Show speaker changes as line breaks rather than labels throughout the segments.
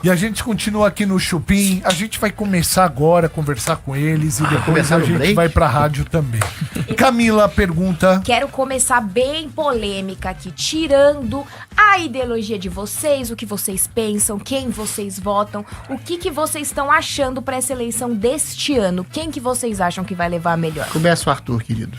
E a gente continua aqui no Chupim. A gente vai começar agora a conversar com eles e depois a gente vai pra rádio também. Camila pergunta...
Quero começar bem polêmica aqui, tirando a ideologia de vocês, o que vocês pensam, quem vocês votam, o que vocês estão achando pra essa eleição deste ano. Quem que vocês acham que vai levar a melhor?
Começa o Arthur, querido.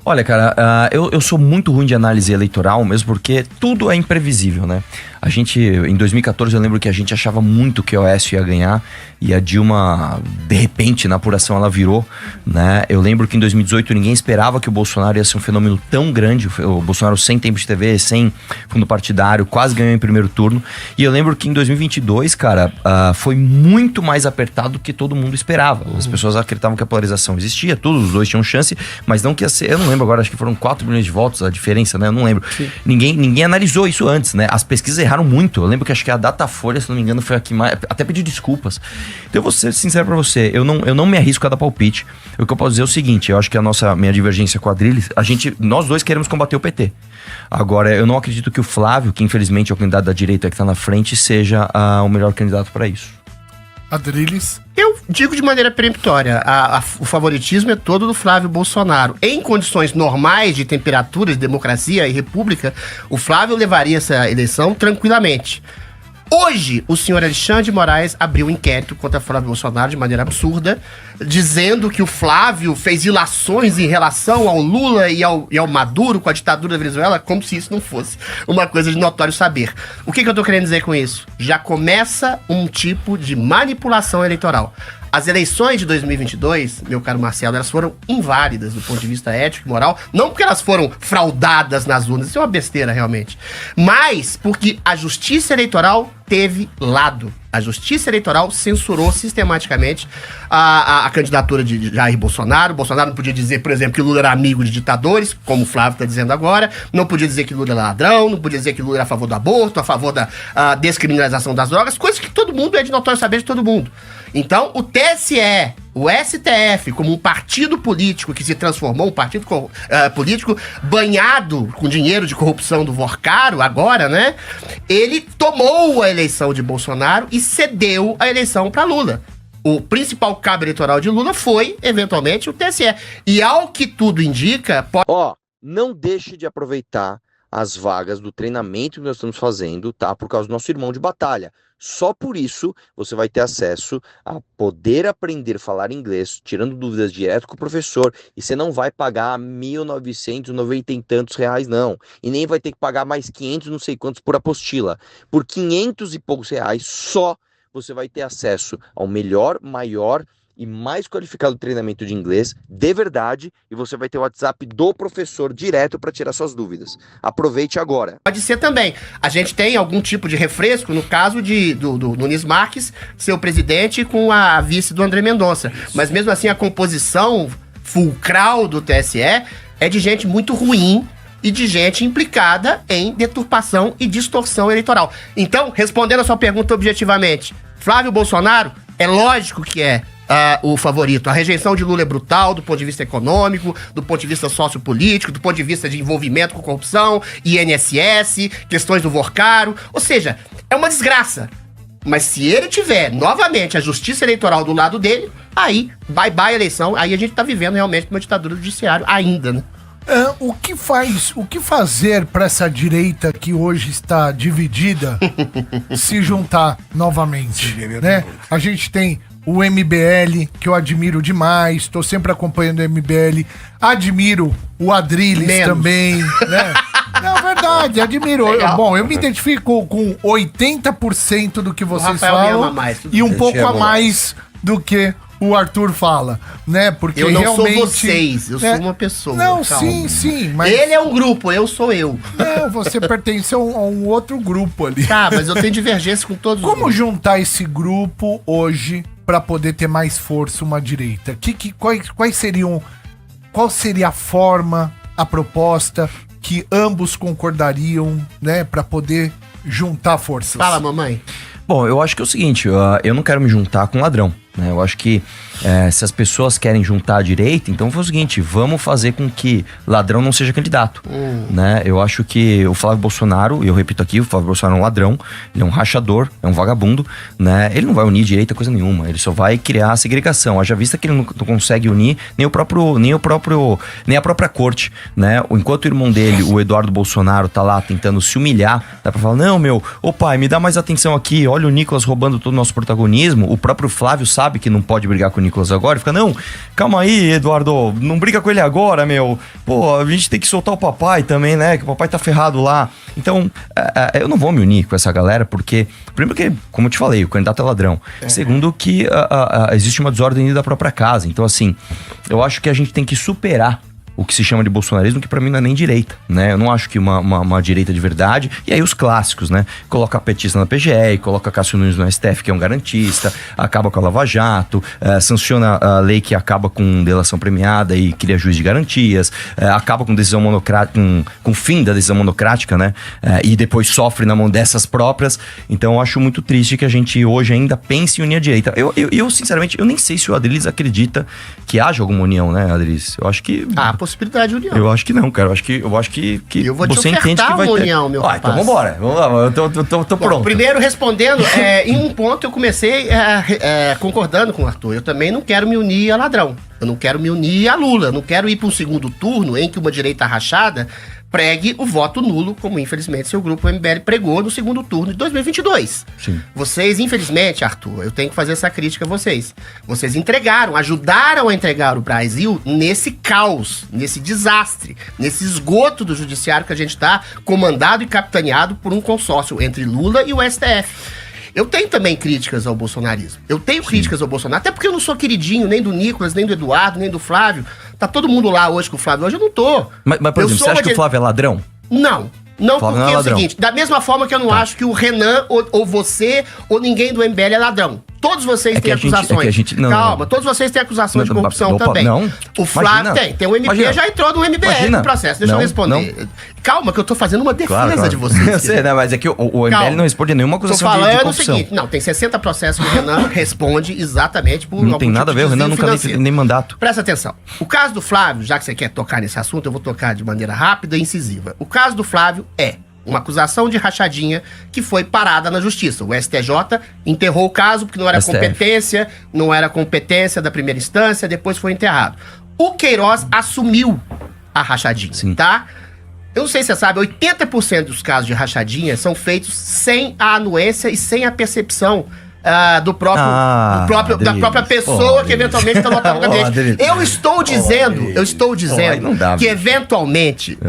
Olha, cara, eu sou muito ruim de análise eleitoral, mesmo porque tudo é imprevisível, né? A gente, em 2014, eu lembro que a gente achava muito que o Oeste ia ganhar e a Dilma, de repente, na apuração, ela virou, né? Eu lembro que em 2018 ninguém esperava que o Bolsonaro ia ser um fenômeno tão grande. O Bolsonaro sem tempo de TV, sem fundo partidário, quase ganhou em primeiro turno. E eu lembro que em 2022, cara, foi muito mais apertado do que todo mundo esperava. As pessoas acreditavam que a polarização existia, todos os dois tinham chance, mas não que ia ser... Eu não lembro agora, acho que foram 4 milhões de votos a diferença, né? Eu não lembro. Ninguém analisou isso antes, né? As pesquisas erraram muito. Eu lembro que acho que a Datafolha, se não me engano, foi a que mais... Até pediu desculpas. Então eu vou ser sincero pra você, eu não me arrisco a dar palpite. O que eu posso dizer é o seguinte, eu acho que minha divergência com a Adriles, nós dois queremos combater o PT. Agora, eu não acredito que o Flávio, que infelizmente é o candidato da direita que tá na frente, seja o melhor candidato pra isso.
Adriles.
Eu digo de maneira peremptória, o favoritismo é todo do Flávio Bolsonaro. Em condições normais de temperatura, de democracia e república, o Flávio levaria essa eleição tranquilamente. Hoje, o senhor Alexandre de Moraes abriu um inquérito contra Flávio Bolsonaro de maneira absurda, dizendo que o Flávio fez ilações em relação ao Lula e ao Maduro com a ditadura da Venezuela, como se isso não fosse uma coisa de notório saber. O que eu tô querendo dizer com isso? Já começa um tipo de manipulação eleitoral. As eleições de 2022, meu caro Marcelo, elas foram inválidas do ponto de vista ético e moral, não porque elas foram fraudadas nas urnas, isso é uma besteira realmente, mas porque a justiça eleitoral teve lado. A justiça eleitoral censurou sistematicamente a candidatura de Jair Bolsonaro. Bolsonaro não podia dizer, por exemplo, que Lula era amigo de ditadores, como o Flávio está dizendo agora. Não podia dizer que Lula era ladrão, não podia dizer que Lula era a favor do aborto, a favor da descriminalização das drogas, coisas que todo mundo é de notório saber de todo mundo. Então, o TSE, o STF, como um partido político que se transformou, um partido político banhado com dinheiro de corrupção do Vorcaro, agora, né? Ele tomou a eleição de Bolsonaro e cedeu a eleição para Lula. O principal cabo eleitoral de Lula foi, eventualmente, o TSE. E ao que tudo indica...
Não deixe de aproveitar as vagas do treinamento que nós estamos fazendo, tá? Por causa do nosso irmão de batalha. Só por isso você vai ter acesso a poder aprender a falar inglês, tirando dúvidas direto com o professor, e você não vai pagar 1.990 e tantos reais, não. E nem vai ter que pagar mais 500 não sei quantos por apostila. Por 500 e poucos reais só você vai ter acesso ao melhor, maior e mais qualificado treinamento de inglês de verdade, e você vai ter o WhatsApp do professor direto para tirar suas dúvidas. Aproveite agora.
Pode ser também. A gente tem algum tipo de refresco, no caso do Nunes Marques, seu presidente, com a vice do André Mendonça. Mas mesmo assim, a composição fulcral do TSE é de gente muito ruim e de gente implicada em deturpação e distorção eleitoral. Então, respondendo a sua pergunta objetivamente, Flávio Bolsonaro, é lógico que é o favorito. A rejeição de Lula é brutal do ponto de vista econômico, do ponto de vista sociopolítico, do ponto de vista de envolvimento com corrupção, INSS, questões do Vorcaro. Ou seja, é uma desgraça. Mas se ele tiver, novamente, a justiça eleitoral do lado dele, aí, bye a eleição, aí a gente tá vivendo realmente uma ditadura do judiciário ainda, né?
O que fazer para essa direita que hoje está dividida se juntar novamente, né? A gente tem o MBL, que eu admiro demais, tô sempre acompanhando o MBL, admiro o Adriles também, né? Não, verdade, admiro. Bom, eu me identifico com 80% do que vocês falam e um pouco a mais do que o Arthur fala, né? Porque
eu não
realmente
sou vocês, eu sou uma pessoa.
Não,
calma.
sim, mas...
Ele é um grupo, eu sou eu.
Não, você pertence a um outro grupo ali.
Tá, mas eu tenho divergência com todos os
Como juntar esse grupo hoje para poder ter mais força uma direita? Qual seria a forma, a proposta que ambos concordariam, né, para poder juntar forças?
Fala, mamãe.
Bom, eu acho que é o seguinte, eu não quero me juntar com ladrão. né? Eu acho que se as pessoas querem juntar a direita, então foi o seguinte, vamos fazer com que ladrão não seja candidato, né? Eu acho que o Flávio Bolsonaro, e eu repito aqui, o Flávio Bolsonaro é um ladrão, ele é um rachador, é um vagabundo, né? Ele não vai unir direita coisa nenhuma, ele só vai criar segregação. Haja vista que ele não consegue unir nem a própria corte, né? Enquanto o irmão dele, o Eduardo Bolsonaro, tá lá tentando se humilhar, dá pra falar, não, ô pai, me dá mais atenção aqui, olha o Nicolas roubando todo o nosso protagonismo. O próprio Flávio sabe que não pode brigar com o Nicolas agora, e fica, não, calma aí, Eduardo, não briga com ele agora, meu. Pô, a gente tem que soltar o papai também, né? Que o papai tá ferrado lá. Então, eu não vou me unir com essa galera, porque, primeiro que, como eu te falei, o candidato é ladrão. Segundo que existe uma desordem da própria casa. Então, assim, eu acho que a gente tem que superar o que se chama de bolsonarismo, que pra mim não é nem direita, né? Eu não acho que uma direita de verdade. E aí os clássicos, né? Coloca a petista na PGR, coloca Cássio Nunes no STF, que é um garantista, acaba com a Lava Jato, sanciona a lei que acaba com delação premiada e cria juiz de garantias, acaba com decisão monocrática, com o fim da decisão monocrática, né? E depois sofre na mão dessas próprias. Então eu acho muito triste que a gente hoje ainda pense em unir a direita. Eu sinceramente, eu nem sei se o Adriles acredita que haja alguma união, né, Adriles? Eu acho que...
possibilidade de união.
Eu acho que não, cara. Eu acho que
eu vou
você
te
entende que vai ter
união, meu rapaz.
Então vambora. Vamos lá, eu tô pronto.
Primeiro, respondendo, em um ponto eu comecei concordando com o Arthur. Eu também não quero me unir a ladrão. Eu não quero me unir a Lula. Eu não quero ir para um segundo turno em que uma direita rachada pregue o voto nulo, como infelizmente seu grupo MBL pregou no segundo turno de 2022.
Sim.
Vocês, infelizmente, Arthur, eu tenho que fazer essa crítica a vocês. Vocês ajudaram a entregar o Brasil nesse caos, nesse desastre, nesse esgoto do judiciário que a gente está comandado e capitaneado por um consórcio entre Lula e o STF. Eu tenho também críticas ao bolsonarismo. Eu tenho críticas ao Bolsonaro, até porque eu não sou queridinho nem do Nicolas, nem do Eduardo, nem do Flávio. Tá todo mundo lá hoje com o Flávio. Hoje eu não tô.
Mas por exemplo, você acha que o Flávio é ladrão?
Não. Não,
Flávio
porque
não
é o seguinte, da mesma forma que eu não acho que o Renan, ou você, ou ninguém do MBL é ladrão. Todos vocês têm acusações. Calma, todos vocês têm acusações de corrupção também.
Não.
O Flávio tem o MP já entrou no MBL no processo. Deixa eu responder. Não. Calma, que eu tô fazendo uma defesa de vocês.
Eu sei, né? Mas é que o MBL não responde nenhuma acusação de corrupção.
O seguinte, não, tem 60 processos que o Renan responde exatamente por
não tem nada a ver, o Renan nunca nem mandato.
Presta atenção. O caso do Flávio, já que você quer tocar nesse assunto, eu vou tocar de maneira rápida e incisiva. O caso do Flávio é uma acusação de rachadinha que foi parada na justiça. O STJ enterrou o caso porque não era competência da primeira instância, depois foi enterrado. O Queiroz assumiu a rachadinha, tá? Eu não sei se você sabe, 80% dos casos de rachadinha são feitos sem a anuência e sem a percepção da própria pessoa que eventualmente está lotando o gabinete. Eu estou dizendo que eventualmente,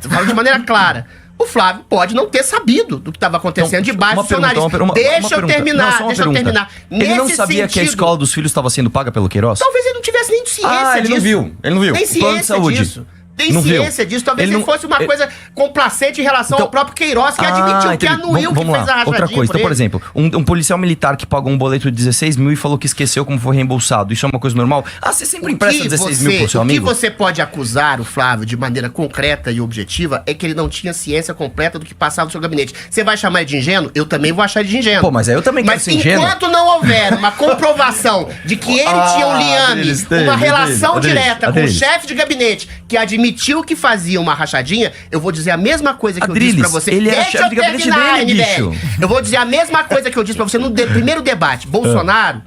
falando de maneira clara, o Flávio pode não ter sabido do que estava acontecendo debaixo do seu nariz. Deixa eu terminar.
Ele não sabia que a escola dos filhos estava sendo paga pelo Queiroz?
Talvez ele não tivesse nem ciência disso.
Ele não viu.
Nem ciência disso. Tem ciência disso. Talvez ele fosse uma coisa complacente em relação ao próprio Queiroz, que admitiu que anuiu que fez a rachadinha.
Outra coisa, então, por exemplo, um policial militar que pagou um boleto de 16 mil e falou que esqueceu como foi reembolsado. Isso é uma coisa normal? Você sempre empresta 16 mil pro seu amigo?
O que você pode acusar o Flávio de maneira concreta e objetiva é que ele não tinha ciência completa do que passava no seu gabinete. Você vai chamar ele de ingênuo? Eu também vou achar ele de ingênuo.
Pô, mas aí eu também quero ser ingênuo.
Mas enquanto não houver uma comprovação de que ele tinha um liame, uma relação direta com o chefe de gabinete que admitiu que fazia uma rachadinha, eu vou dizer a mesma coisa que eu disse pra você.
Ele era chefe de gabinete dele, bicho.
Eu vou dizer a mesma coisa que eu disse pra você no primeiro debate. Bolsonaro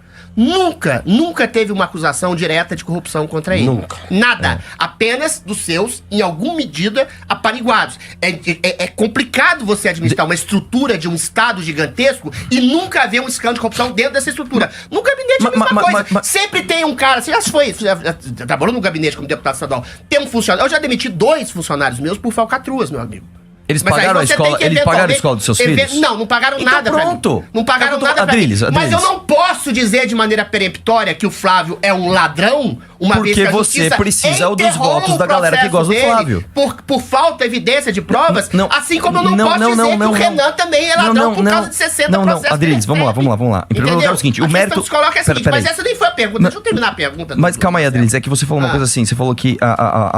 nunca teve uma acusação direta de corrupção contra ele.
Nunca.
Nada. Apenas dos seus, em alguma medida, apaniguados. É complicado você administrar uma estrutura de um Estado gigantesco e nunca haver um escândalo de corrupção dentro dessa estrutura. No gabinete é a mesma coisa. Sempre tem um cara, você já trabalhou no gabinete como deputado estadual, tem um funcionário. Eu já demiti 2 funcionários meus por falcatruas, meu amigo.
Eles pagaram a escola dos seus filhos?
Não pagaram
então
nada
pronto.
Pra mim. Não pagaram nada pra mim. Mas eu não posso dizer de maneira peremptória que o Flávio é um ladrão uma
Porque
vez que a
você
justiça
precisa dos
enterrou
votos
o
da galera que
processo
gosta do
dele
Flávio.
Por falta de evidência de provas, assim como eu não posso dizer que o Renan também é ladrão por causa de 60 processos.
Adriles, vamos lá. Em primeiro lugar é o seguinte, o mérito...
Se coloca é o seguinte, mas essa nem foi a pergunta. Deixa eu terminar a pergunta.
Mas calma aí, Adriles, é que você falou uma coisa assim, você falou que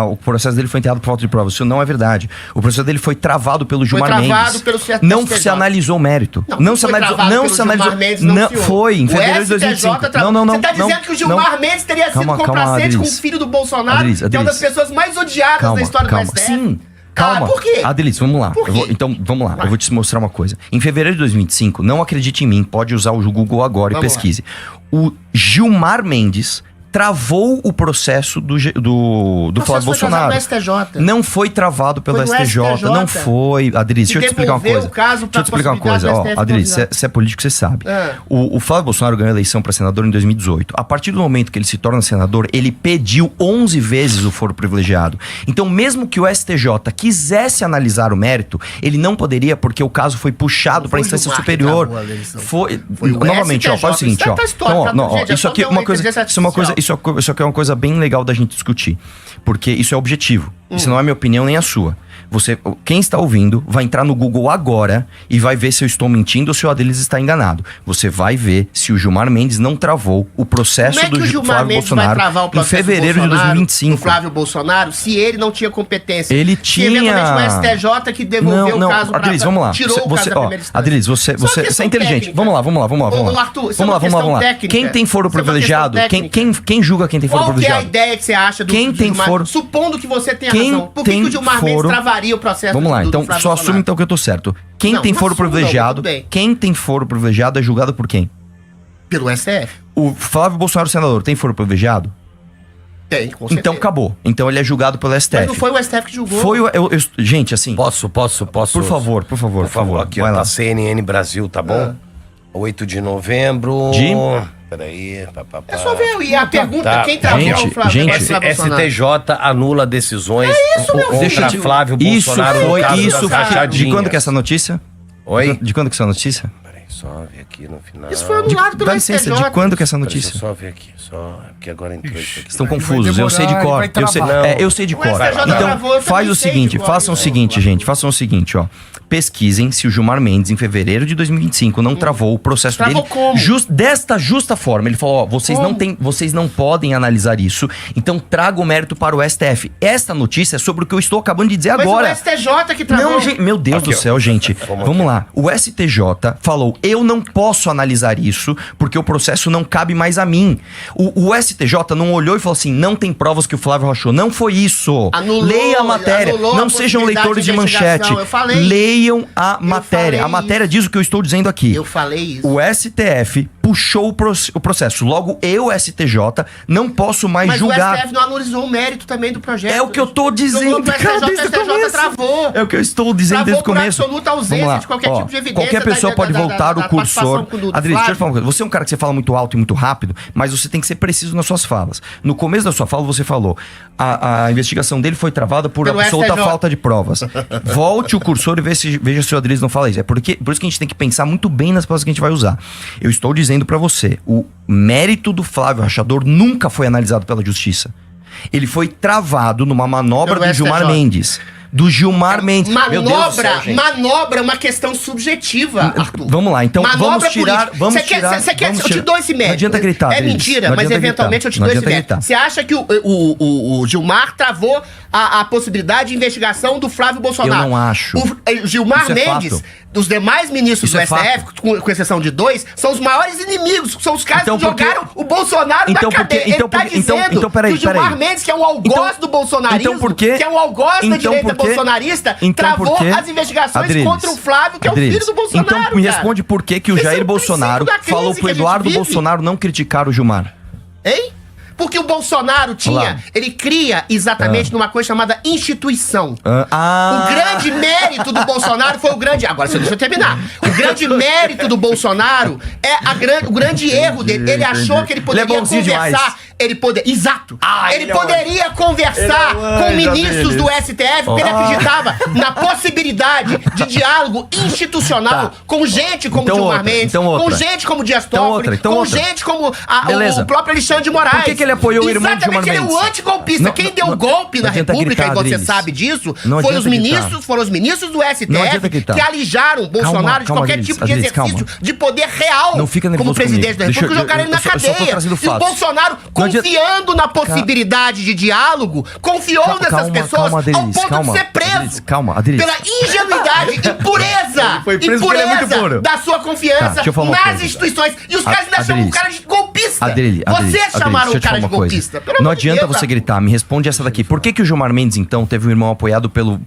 o processo dele foi enterrado por falta de provas. Isso não é verdade. O processo dele foi travado pelo Gilmar Mendes. Não se analisou o mérito. Não se analisou. Não se analisou. Não foi, em fevereiro de 2005. Não.
Você tá dizendo que o Gilmar Mendes teria sido complacente com o filho do Bolsonaro, que é uma das pessoas mais odiadas da história do STF?
Sim. Calma.
Por quê?
Adriles, vamos lá. Então, vamos lá. Eu vou te mostrar uma coisa. Em fevereiro de 2025, não acredite em mim, pode usar o Google agora e pesquise. O Gilmar Mendes travou o processo do Flávio Bolsonaro. Não foi travado pelo STJ. Não foi. Adriles, deixa eu te explicar uma coisa. Deixa eu te explicar uma coisa. Adriles, você é político, você sabe. O Flávio Bolsonaro ganhou a eleição para senador em 2018. A partir do momento que ele se torna senador, ele pediu 11 vezes o foro privilegiado. Então, mesmo que o STJ quisesse analisar o mérito, ele não poderia, porque o caso foi puxado para a instância superior. Novamente, faz o seguinte, isso aqui é uma coisa. Isso aqui é uma coisa bem legal da gente discutir. Porque isso é objetivo. Isso não é minha opinião nem a sua. Quem está ouvindo vai entrar no Google agora e vai ver se eu estou mentindo ou se o Adriles está enganado. Você vai ver se o Gilmar Mendes não travou o processo do Flávio Bolsonaro em fevereiro de 2025.
O Flávio Bolsonaro, se ele não tinha competência.
Ele tinha.
Se eventualmente o STJ que devolveu o caso
Adriles, vamos lá.
Tirou o caso da primeira instância.
Adriles, você é inteligente. Vamos lá.
Arthur,
vamos lá. Quem tem foro privilegiado? Quem julga quem tem foro privilegiado?
Qual que é a ideia que você acha do Gilmar? Supondo que você tenha razão. Por que o Gilmar Mendes travaria o processo?
Vamos lá, então só assume então que eu tô certo. Quem tem foro privilegiado é julgado por quem?
Pelo STF.
O Flávio Bolsonaro, senador, tem foro privilegiado?
Tem, com certeza.
Então acabou. Então ele é julgado pelo STF. Mas
não foi o STF que julgou.
Gente, assim...
Posso?
Por favor.
Aqui, ó, tá CNN Brasil, tá bom? 8 de novembro... Peraí.
É só ver. E a pergunta, quem travou o Flávio Bolsonaro?
STJ anula decisões
contra
Flávio Bolsonaro.
De quando que é essa notícia?
Oi?
De quando que é essa notícia?
Peraí, só ver aqui no final.
Isso foi anulado pelo STJ.
Dá licença, de quando que é essa notícia?
Deixa eu só ver aqui. Porque agora entrou isso aqui.
Estão confusos, eu sei de cor. Eu sei de cor. Então, façam o seguinte, ó. Pesquisem se o Gilmar Mendes, em fevereiro de 2025, não travou o processo dele desta justa forma. Ele falou, vocês não podem analisar isso, então traga o mérito para o STF. Esta notícia é sobre o que eu estou acabando de dizer agora.
Mas o STJ que travou.
Não, gente, meu Deus do céu, gente. Vamos lá. O STJ falou, eu não posso analisar isso, porque o processo não cabe mais a mim. O STJ não olhou e falou assim, não tem provas que o Flávio rachou. Não foi isso. Leia a matéria. Não sejam leitores de manchete. Leiam a matéria. A matéria diz o que eu estou dizendo aqui.
Eu falei isso.
O STF puxou o processo. Logo, eu, STJ, não posso mais julgar.
Mas o STF não analisou o mérito também do projeto.
É o que eu estou dizendo.
O STJ travou.
É o que eu estou dizendo desde o começo.
Absoluta ausência de qualquer tipo de evidência.
Qualquer pessoa pode voltar o cursor. Adriles, deixa eu falar uma coisa. Você é um cara que você fala muito alto e muito rápido, mas você tem que ser preciso nas suas falas. No começo da sua fala, você falou a investigação dele foi travada por absoluta falta de provas. Volte o cursor e veja se o Adriles não fala isso. Por isso que a gente tem que pensar muito bem nas palavras que a gente vai usar. Eu estou dizendo pra você, o mérito do Flávio Rachador nunca foi analisado pela justiça. Ele foi travado numa manobra do Gilmar Mendes. Do Gilmar Mendes.
Manobra é uma questão subjetiva, Arthur.
Vamos lá, então vamos tirar...
Eu te dou esse mérito.
Não adianta gritar,
É mentira, mas eventualmente eu te dou esse mérito. Você acha que o Gilmar travou a possibilidade de investigação do Flávio Bolsonaro?
Eu não acho.
O Gilmar Mendes, dos demais ministros do STF, com exceção de 2, são os maiores inimigos. São os caras que jogaram o Bolsonaro na cadeia. Ele tá dizendo que o Gilmar Mendes, que é um algoz do bolsonarismo, que é um algoz da direita bolsonarista, travou as investigações contra o Flávio, que é o filho do Bolsonaro.
Então me responde por que o Jair Bolsonaro falou pro Eduardo Bolsonaro não criticar o Gilmar.
Hein? Porque o Bolsonaro ele cria exatamente numa coisa chamada instituição. O grande mérito do Bolsonaro foi Agora, deixa eu terminar. O grande mérito do Bolsonaro é o grande erro dele. Ele achou que ele poderia conversar Exato. Ele
ele é
poderia conversar com ministros do STF, porque ele acreditava na possibilidade de diálogo institucional com gente como Gilmar Mendes, com gente como Dias Toffoli, com gente como o próprio Alexandre de Moraes.
Por que ele apoiou o irmão de Gilmar Mendes?
Ele é o antigolpista. Quem deu o golpe na República, e você sabe disso, foram os ministros do STF que alijaram Bolsonaro de qualquer tipo de exercício de poder real como presidente da República, jogaram ele na cadeia. E o Bolsonaro, confiando na possibilidade de diálogo, confiou nessas pessoas ao ponto de ser preso pela ingenuidade e pureza da sua confiança nas instituições. E os caras ainda chamam o cara de golpista. Vocês chamaram o cara de golpista.
Não adianta você gritar, me responde essa daqui. Por que o Gilmar Mendes, então, teve um irmão apoiado pelo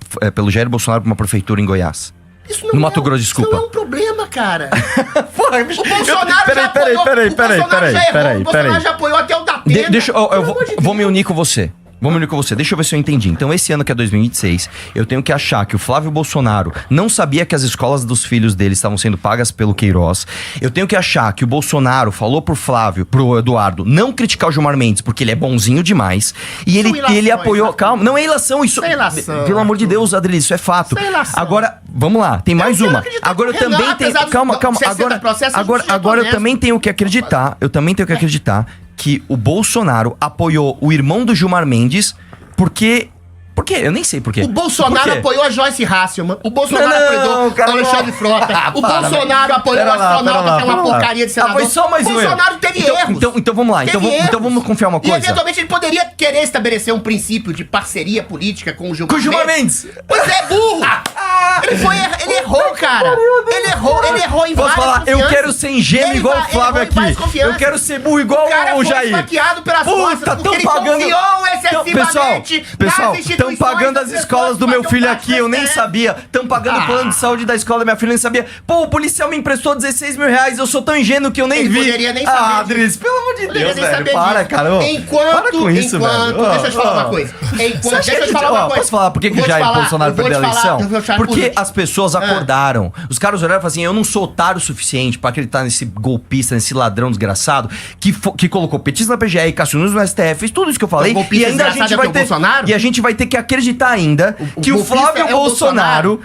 Jair Bolsonaro pra uma prefeitura em Goiás?
Isso não
no Mato Grosso, desculpa.
Isso não é um problema, cara.
Porra,
o Bolsonaro já apoiou. O Bolsonaro já apoiou até o Datena.
Eu vou me unir com você. Deixa eu ver se eu entendi. Então, esse ano que é 2026, eu tenho que achar que o Flávio Bolsonaro não sabia que as escolas dos filhos dele estavam sendo pagas pelo Queiroz. Eu tenho que achar que o Bolsonaro falou pro Eduardo, não criticar o Gilmar Mendes, porque ele é bonzinho demais. E ele apoiou... Calma, não é ilação isso. Pelo amor de Deus, Adriano, isso é fato. Agora, vamos lá, tem mais uma. Agora eu também tenho... Calma. Agora eu também tenho que acreditar. Que o Bolsonaro apoiou o irmão do Gilmar Mendes porque... Por quê? Eu nem sei por quê.
O Bolsonaro apoiou a Joyce Hasselman. O Bolsonaro apoiou o Alexandre Frota. O Bolsonaro apoiou o astronauta, que é uma porcaria de senador.
Foi só mais um erro.
O Bolsonaro teve erros.
Então vamos lá. Então vamos confiar uma coisa.
E eventualmente ele poderia querer estabelecer um princípio de parceria política com o Gilmar Mendes. Pois é, burro. Ele errou, cara. Ele errou em
Posso falar? Eu quero ser ingênuo igual o Flávio aqui. Eu quero ser burro igual o Jair.
Foi esfaqueado pelas forças porque ele confiou excessivamente
Pessoal, estão pagando as escolas do meu filho aqui, eu nem sabia. Estão pagando o plano de saúde da escola da minha filha, eu nem sabia. Pô, o policial me emprestou 16 mil reais, eu sou tão ingênuo que eu nem vi.
Poderia nem saber.
Adris, pelo amor de Deus, velho. Para, cara. Para com isso, velho.
Deixa eu te falar uma coisa.
Posso falar por que o Jair Bolsonaro perdeu a eleição? Porque as pessoas acordaram. Os caras olharam e falaram assim, eu não sou otário o suficiente pra acreditar nesse golpista, nesse ladrão desgraçado, que colocou petista na PGR, Cássio Nunes no STF, fez tudo isso que eu falei. E ainda a gente vai ter que acreditar ainda que o Flávio Bolsonaro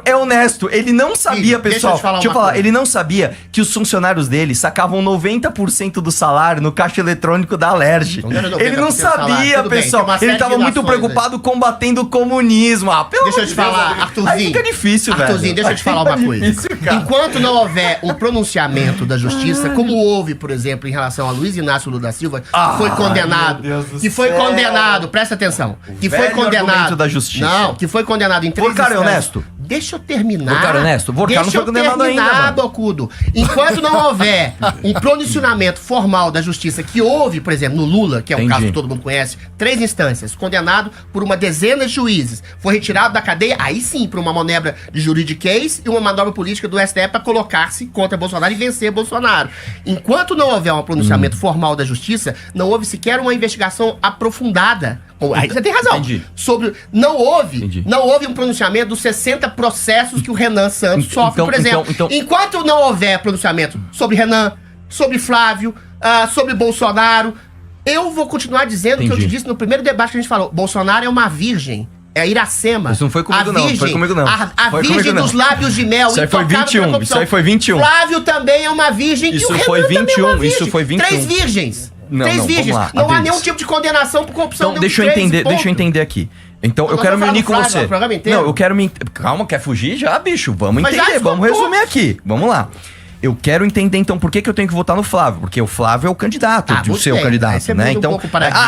é honesto. Ele não sabia, pessoal. Deixa eu falar, ele não sabia que os funcionários dele sacavam 90% do salário no caixa eletrônico da Alerj. Ele não sabia, pessoal. Ele tava muito preocupado combatendo o comunismo.
Deixa eu te falar, Arthurzinho.
Aí fica difícil, velho.
Arthurzinho, deixa eu te falar uma coisa. Enquanto não houver um pronunciamento da justiça, como houve, por exemplo, em relação a Luiz Inácio Lula da Silva, que foi condenado. Que foi condenado, presta atenção. Que foi condenado.
Da justiça.
Não, que foi condenado em 3
instâncias. Honesto.
Deixa eu terminar.
Vorcar honesto. Vorcar não foi condenado ainda,
Bocudo. Enquanto não houver um pronunciamento formal da justiça que houve, por exemplo, no Lula, que é um caso que todo mundo conhece, 3 instâncias, condenado por uma dezena de juízes, foi retirado da cadeia, aí sim, por uma manobra de juridiquês e uma manobra política do STF para colocar-se contra Bolsonaro e vencer Bolsonaro. Enquanto não houver um pronunciamento formal da justiça, não houve sequer uma investigação aprofundada. Aí você tem razão. Não houve um pronunciamento dos 60 processos que o Renan Santos sofre, por exemplo. Enquanto não houver pronunciamento sobre Renan, sobre Flávio, sobre Bolsonaro, eu vou continuar dizendo o que eu te disse no primeiro debate que a gente falou. Bolsonaro é uma virgem. É a Iracema.
Isso não foi comigo, não. Foi comigo, não.
A virgem dos lábios de mel.
Isso aí foi 21. Isso aí foi 21.
Flávio também é uma virgem.
Isso foi 21. Isso foi 21.
3 virgens.
Não,
3 virgens. Não há nenhum tipo de condenação por corrupção.
Então, deixa eu entender aqui. Então, eu quero me unir com você. Não, eu quero me... Calma, quer fugir já, bicho? Vamos entender, vamos resumir aqui. Vamos lá. Eu quero entender, então, por que eu tenho que votar no Flávio. Porque o Flávio é o candidato, o seu candidato, né? Então,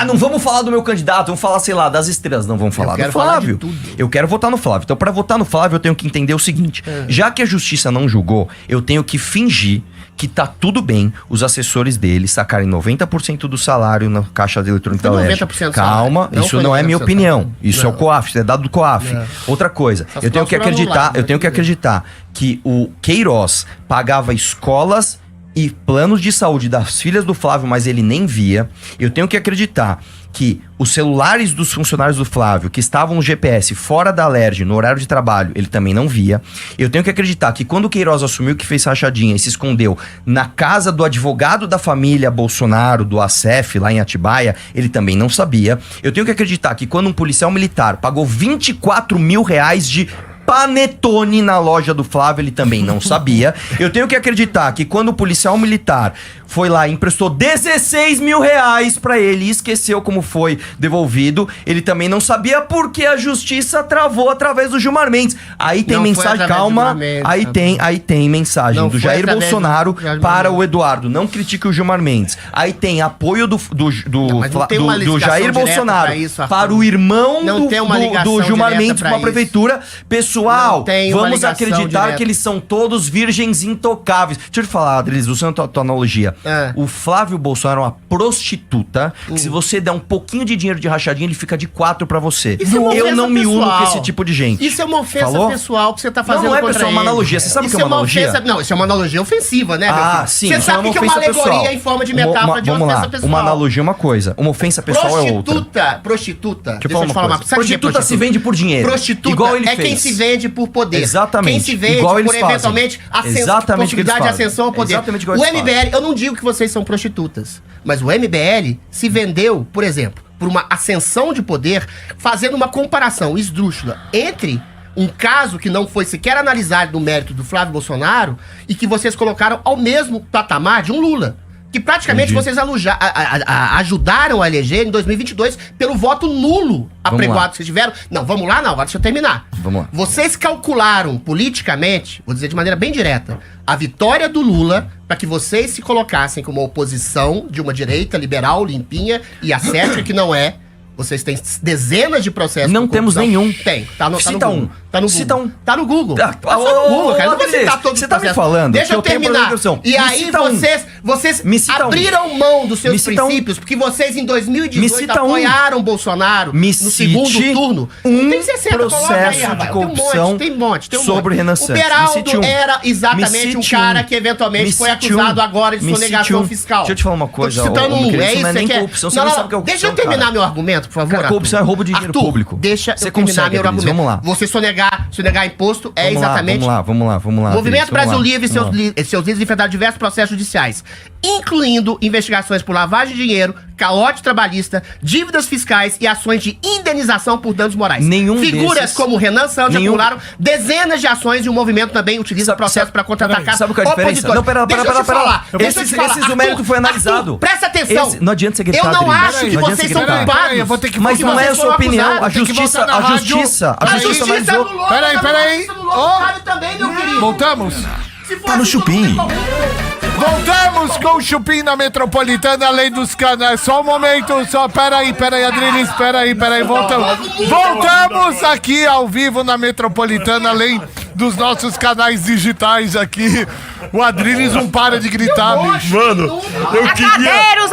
não vamos falar do meu candidato, vamos falar, sei lá, das estrelas. Não, vamos falar do Flávio. Eu quero votar no Flávio. Então, pra votar no Flávio, eu tenho que entender o seguinte. Já que a justiça não julgou, eu tenho que fingir que tá tudo bem os assessores dele sacarem 90% do salário na caixa eletrônica da Alerj. Calma, isso não é minha opinião. Isso é o COAF, é dado do COAF. Outra coisa, eu tenho que acreditar que o Queiroz pagava escolas e planos de saúde das filhas do Flávio, mas ele nem via. Eu tenho que acreditar que os celulares dos funcionários do Flávio, que estavam no GPS fora da Alerj, no horário de trabalho, ele também não via. Eu tenho que acreditar que quando o Queiroz assumiu que fez rachadinha e se escondeu na casa do advogado da família Bolsonaro, do ACF, lá em Atibaia, ele também não sabia. Eu tenho que acreditar que quando um policial militar pagou 24 mil reais de panetone na loja do Flávio, ele também não sabia. Eu tenho que acreditar que quando o policial militar foi lá e emprestou 16 mil reais pra ele e esqueceu como foi devolvido, ele também não sabia porque a justiça travou através do Gilmar Mendes. Aí tem
Não
mensagem, calma, aí tem mensagem
Não
do
foi
Jair
através
Bolsonaro
do Gilmar
para
Mendes.
o Eduardo. Não critique o Gilmar Mendes. Aí tem apoio do
mas não tem uma
do
ligação
Jair
direta
Bolsonaro
pra isso, Arthur.
para o irmão
Não tem uma ligação
do Gilmar
direta
Mendes com
pra
a prefeitura. Pessoal,
Não tem uma
vamos
ligação
acreditar
direta.
que eles são todos virgens intocáveis. Deixa eu te falar, Adriles, usando a tua analogia. O Flávio Bolsonaro é uma prostituta que se você der um pouquinho de dinheiro de rachadinha, ele fica de 4 pra você.
Isso é uma
Eu
ofensa
não me uno
pessoal.
com esse tipo de gente.
Isso é uma ofensa
Falou?
pessoal que você tá fazendo
Não é
contra
pessoal, é uma
ele.
analogia. Você sabe o que é
Isso
uma analogia?
Não, isso é uma analogia ofensiva, né, meu
Ah,
filho?
sim,
Você
isso é
sabe
uma
que é uma
ofensa
alegoria
pessoal.
em forma de metáfora de
Vamos
ofensa
lá,
pessoal.
uma analogia é uma coisa, uma ofensa pessoal é outra.
Prostituta.
Deixa eu falar uma coisa.
Sabe o que é
Prostituta se vende por dinheiro.
Prostituta
igual ele
é
fez.
quem se vende por poder.
Exatamente.
Quem se vende
Igual
por
eles fazem.
eventualmente
Exatamente o que eles
possibilidade de
fazem.
ascensão ao poder.
Exatamente igual
O
eles
MBL, eu não digo que vocês são prostitutas, mas o MBL se vendeu, por exemplo, por uma ascensão de poder, fazendo uma comparação esdrúxula entre um caso que não foi sequer analisado no mérito do Flávio Bolsonaro e que vocês colocaram ao mesmo patamar de um Lula. Que praticamente vocês ajudaram a eleger em 2022 pelo voto nulo apregoado que vocês tiveram. Não, vamos lá, não, agora deixa eu terminar.
Vamos lá.
Vocês calcularam politicamente, vou dizer de maneira bem direta, a vitória do Lula para que vocês se colocassem como oposição de uma direita liberal, limpinha e ascética, que não é. Vocês têm dezenas de processos.
Não
por
temos
corrupção.
nenhum.
Tem. Tá no
Cita
Google.
um.
Tá no Google.
Cita um.
Tá no Google.
Ah,
Tá só no Google, cara. Não vou
Adriles,
citar todos
você
os
tá me
processos.
falando
Deixa
que
eu
eu tenho
terminar.
progressão.
E
Me
aí
cita um.
vocês
Me cita um.
abriram mão dos seus
Me cita um.
princípios, porque vocês em 2018
Me cita um.
apoiaram Bolsonaro
Me
no
cite
segundo turno.
um
Tem 60, coloca aí,
processo de
rapaz.
corrupção
Tem um monte.
sobre Renan Santos.
O
Me
Beraldo
cite um.
era exatamente
Me
um
cite
cara
um.
que eventualmente
Me
foi
cite
acusado
um.
agora de
Me cite
sonegação
um.
fiscal.
Deixa eu te falar uma coisa,
Tô te citando
ô, meu
um.
querido,
É
isso
isso
não é
que
nem
você quer.
corrupção, você não sabe o que é corrupção,
Deixa eu terminar
cara.
meu argumento, por favor.
Cara, corrupção é roubo de dinheiro
Arthur,
público.
Deixa
Você
eu terminar
consegue,
meu
Adriles,
argumento.
vamos lá.
Você sonegar imposto é
Vamos lá,
exatamente...
Vamos lá.
Movimento
Adriles,
Brasil
vamos lá,
Livre e
vamos lá.
seus líderes enfrentaram diversos processos judiciais, incluindo investigações por lavagem de dinheiro, calote trabalhista, dívidas fiscais e ações de indenização por danos morais. Figuras
desses-
como Renan Santos acumularam dezenas de ações e o movimento também utiliza processo para contra-atacar
Sabe qual é a diferença?
opositores.
Não, pera.
Deixa eu te falar.
Esses do mérito foi analisado.
Arthur, presta atenção.
Não adianta você gritar,
Eu não
Adriles.
acho que
Não adianta
vocês
você
são
gritar.
culpados.
Eu vou ter que
Mas
voltar.
não é a
Vocês
sua
foram
opinião. A
acusados, tem que
justiça
voltar na rádio.
analisou.
A justiça anulou.
Peraí. Ó.
Também, meu querido.
Voltamos?
Se for
Tá no
assim,
Chupim.
Voltamos com o Chupim na Metropolitana, além dos canais. Só um momento, peraí, Adriles, peraí, voltamos aqui ao vivo na Metropolitana, além dos nossos canais digitais aqui. O Adriles não para de gritar, bicho.
Mano, eu queria...
Acadeiros!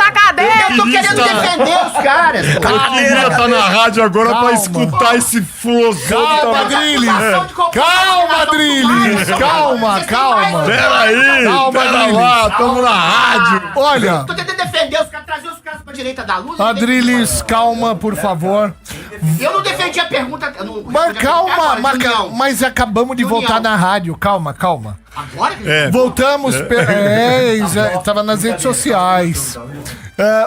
Eu tô querendo defender os caras. pô.
Eu queria estar na rádio agora
Calma.
pra escutar esse filosofo.
Calma, Adriles. Calma, Adriles. Calma.
Peraí,
Calma,
pera
Adriles.
lá, tamo na rádio.
Olha,
Tô tentando defender os caras, trazer os caras pra direita da luz.
Adriles, calma, por favor.
Eu não defendi a pergunta. eu não
Mas
respondi a
calma,
pergunta agora, de união.
mas acabamos de
União.
voltar na rádio. Calma.
Agora?
Voltamos. Tava nas redes sociais.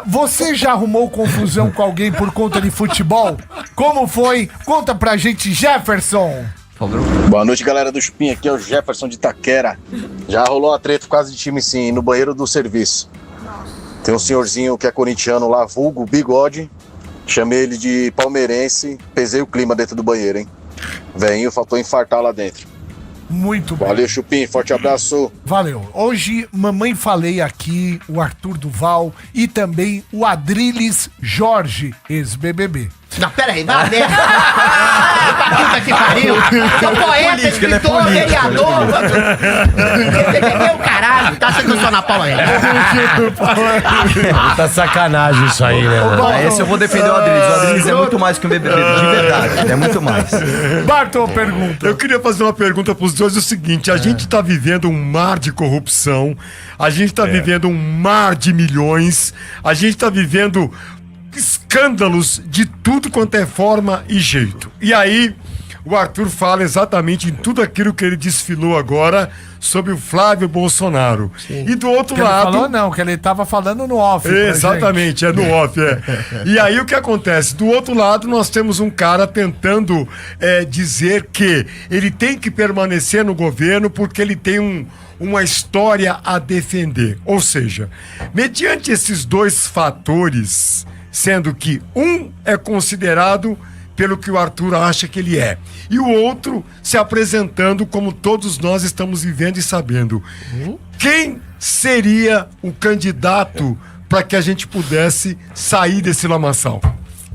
Você já arrumou confusão com alguém por conta de futebol? Como foi? Conta pra gente, Jefferson.
Boa noite, galera do Chupim. Aqui é o Jefferson de Itaquera. Já rolou a treta por causa de time, sim, no banheiro do serviço. Tem um senhorzinho que é corintiano lá, vulgo, bigode. Chamei ele de palmeirense, pesei o clima dentro do banheiro, hein? Velhinho, faltou infartar lá dentro.
Muito bem.
Valeu, Chupim. Forte abraço.
Valeu. Hoje, mamãe falei aqui, o Arthur Duval e também o Adriles Jorge, ex-BBB.
Não, pera aí, vai dentro. Pra puta que pariu. Sou poeta, escritor, vereador. Entendeu, caralho? Tá achando que eu sou Ana Paula
Tá sacanagem isso aí, né?
Esse eu vou defender o Adriles. O Adriles é muito mais que um bebê, de verdade. É muito mais.
Bartol, pergunta.
Eu queria fazer uma pergunta pros dois, o seguinte, a gente tá vivendo um mar de corrupção, a gente tá vivendo um mar de milhões, a gente tá vivendo escândalos de tudo quanto é forma e jeito. E aí, o Arthur fala exatamente em tudo aquilo que ele desfilou agora sobre o Flávio Bolsonaro.
Sim.
E do outro
Que ele
lado...
falou não, que ele tava falando no off. pra
Exatamente, é no off, é. E aí o que acontece? Do outro lado, nós temos um cara tentando dizer que ele tem que permanecer no governo porque ele tem uma história a defender. Ou seja, mediante esses dois fatores, sendo que um é considerado pelo que o Arthur acha que ele é, e o outro se apresentando como todos nós estamos vivendo e sabendo. Quem seria o candidato para que a gente pudesse sair desse lamaçal?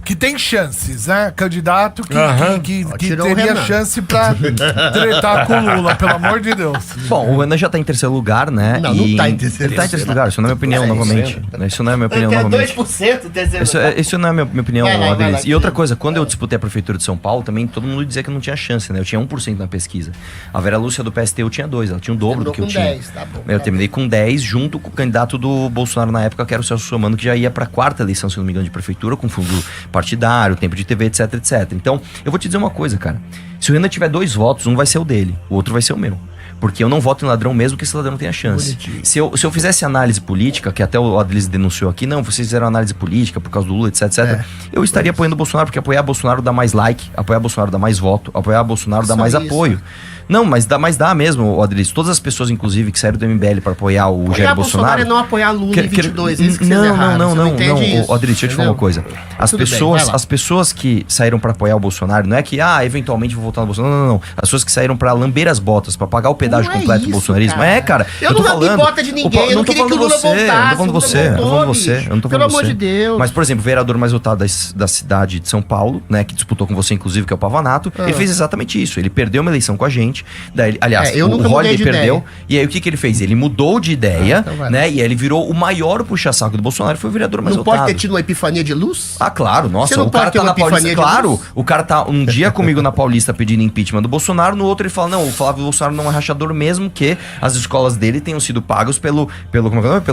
Que tem chances, né? Candidato que
Tirou o
teria
Renan.
chance pra tretar com o Lula, pelo amor de Deus.
Bom, o Renan já tá em terceiro lugar, né?
Não, não tá em terceiro.
Ele tá em terceiro lugar, isso não é minha opinião, novamente. Isso não é minha opinião,
Tem
novamente.
2% terceiro.
Isso não é minha opinião,
Vai lá,
Adriles.
vai lá.
E outra coisa, quando eu disputei a prefeitura de São Paulo, também todo mundo dizia que eu não tinha chance, né? Eu tinha 1% na pesquisa. A Vera Lúcia do PST eu tinha 2%, ela tinha o dobro do que eu tinha.
10, tá bom.
Eu terminei com 10, junto com o candidato do Bolsonaro na época, que era o Celso Russomano, que já ia pra quarta eleição, se não me engano, de prefeitura, com fundo partidário, tempo de TV, etc, etc. Então, eu vou te dizer uma coisa, cara. Se o Renan tiver 2 votos, um vai ser o dele, o outro vai ser o meu. Porque eu não voto em ladrão mesmo que esse ladrão tenha chance. Se eu fizesse análise política, que até o Adriles denunciou aqui, não, vocês fizeram análise política por causa do Lula, etc, etc. Eu estaria apoiando o Bolsonaro, porque apoiar Bolsonaro dá mais like, apoiar Bolsonaro dá mais voto, apoiar Bolsonaro dá
Só
mais
isso.
apoio. Não, mas dá mesmo, Adriles. Todas as pessoas, inclusive, que saíram do MBL para apoiar o Jair Bolsonaro...
é não apoiar Lula em 22, isso que vocês
não,
erraram.
não,
Você
não,
entende isso,
Adriles, deixa eu te falar uma coisa. As
Tudo bem, vai lá.
pessoas que saíram para apoiar o Bolsonaro, não é que, eventualmente vou votar no Bolsonaro. Não. As pessoas que saíram para lamber as botas, para pagar o pedágio
Não é
completo do
isso,
bolsonarismo.
cara.
Cara.
Eu não lambi bota de ninguém, eu não queria que o Lula voltasse.
Eu não tô falando você, eu não tô falando você.
Pelo amor de Deus.
Mas, por exemplo, o vereador mais votado da cidade de São Paulo, né, que disputou com você, inclusive, que é o Pavanato, ele fez exatamente isso. Ele perdeu uma eleição com a gente. Daí, aliás,
eu
o
nunca mudei
Holliday
de
perdeu.
ideia.
E aí, o que ele fez? Ele mudou de ideia,
então vai.
né, e aí ele virou o maior puxa-saco do Bolsonaro, foi o vereador mais
Não
votado.
pode ter tido uma epifania de luz?
Ah, claro, nossa,
Você não
o cara
pode ter
tá
uma
na Paulista,
epifania de
claro,
luz?
o cara tá um dia comigo na Paulista pedindo impeachment do Bolsonaro, no outro ele fala, não, o Flávio Bolsonaro não é rachador mesmo que as escolas dele tenham sido pagos pelo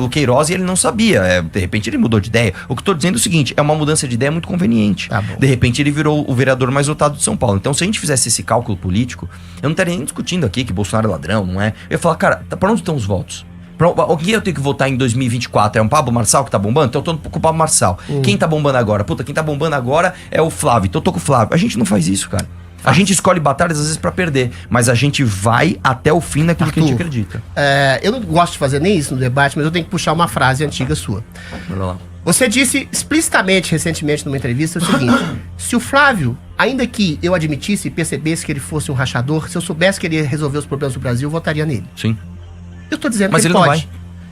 Queiroz e ele não sabia, de repente ele mudou de ideia. O que eu tô dizendo é o seguinte, é uma mudança de ideia muito conveniente.
Tá bom.
De repente ele virou o vereador mais votado de São Paulo. Então se a gente fizesse esse cálculo político, eu não estaria nem discutindo aqui que Bolsonaro é ladrão, não é? Eu ia falar, cara, pra onde estão os votos? O que eu tenho que votar em 2024? É um Pablo Marçal que tá bombando? Então eu tô com o Pablo Marçal. Quem tá bombando agora? Puta, quem tá bombando agora é o Flávio. Então eu tô com o Flávio. A gente não faz isso, cara. A gente escolhe batalhas às vezes pra perder, mas a gente vai até o fim naquilo que a gente
Arthur,
acredita.
Eu não gosto de fazer nem isso no debate, mas eu tenho que puxar uma frase antiga sua.
Bora lá.
Você disse explicitamente, recentemente, numa entrevista, o seguinte: se o Flávio, ainda que eu admitisse e percebesse que ele fosse um rachador, se eu soubesse que ele ia resolver os problemas do Brasil, eu votaria nele.
Sim.
Eu tô dizendo
Mas
que ele
ele não
pode.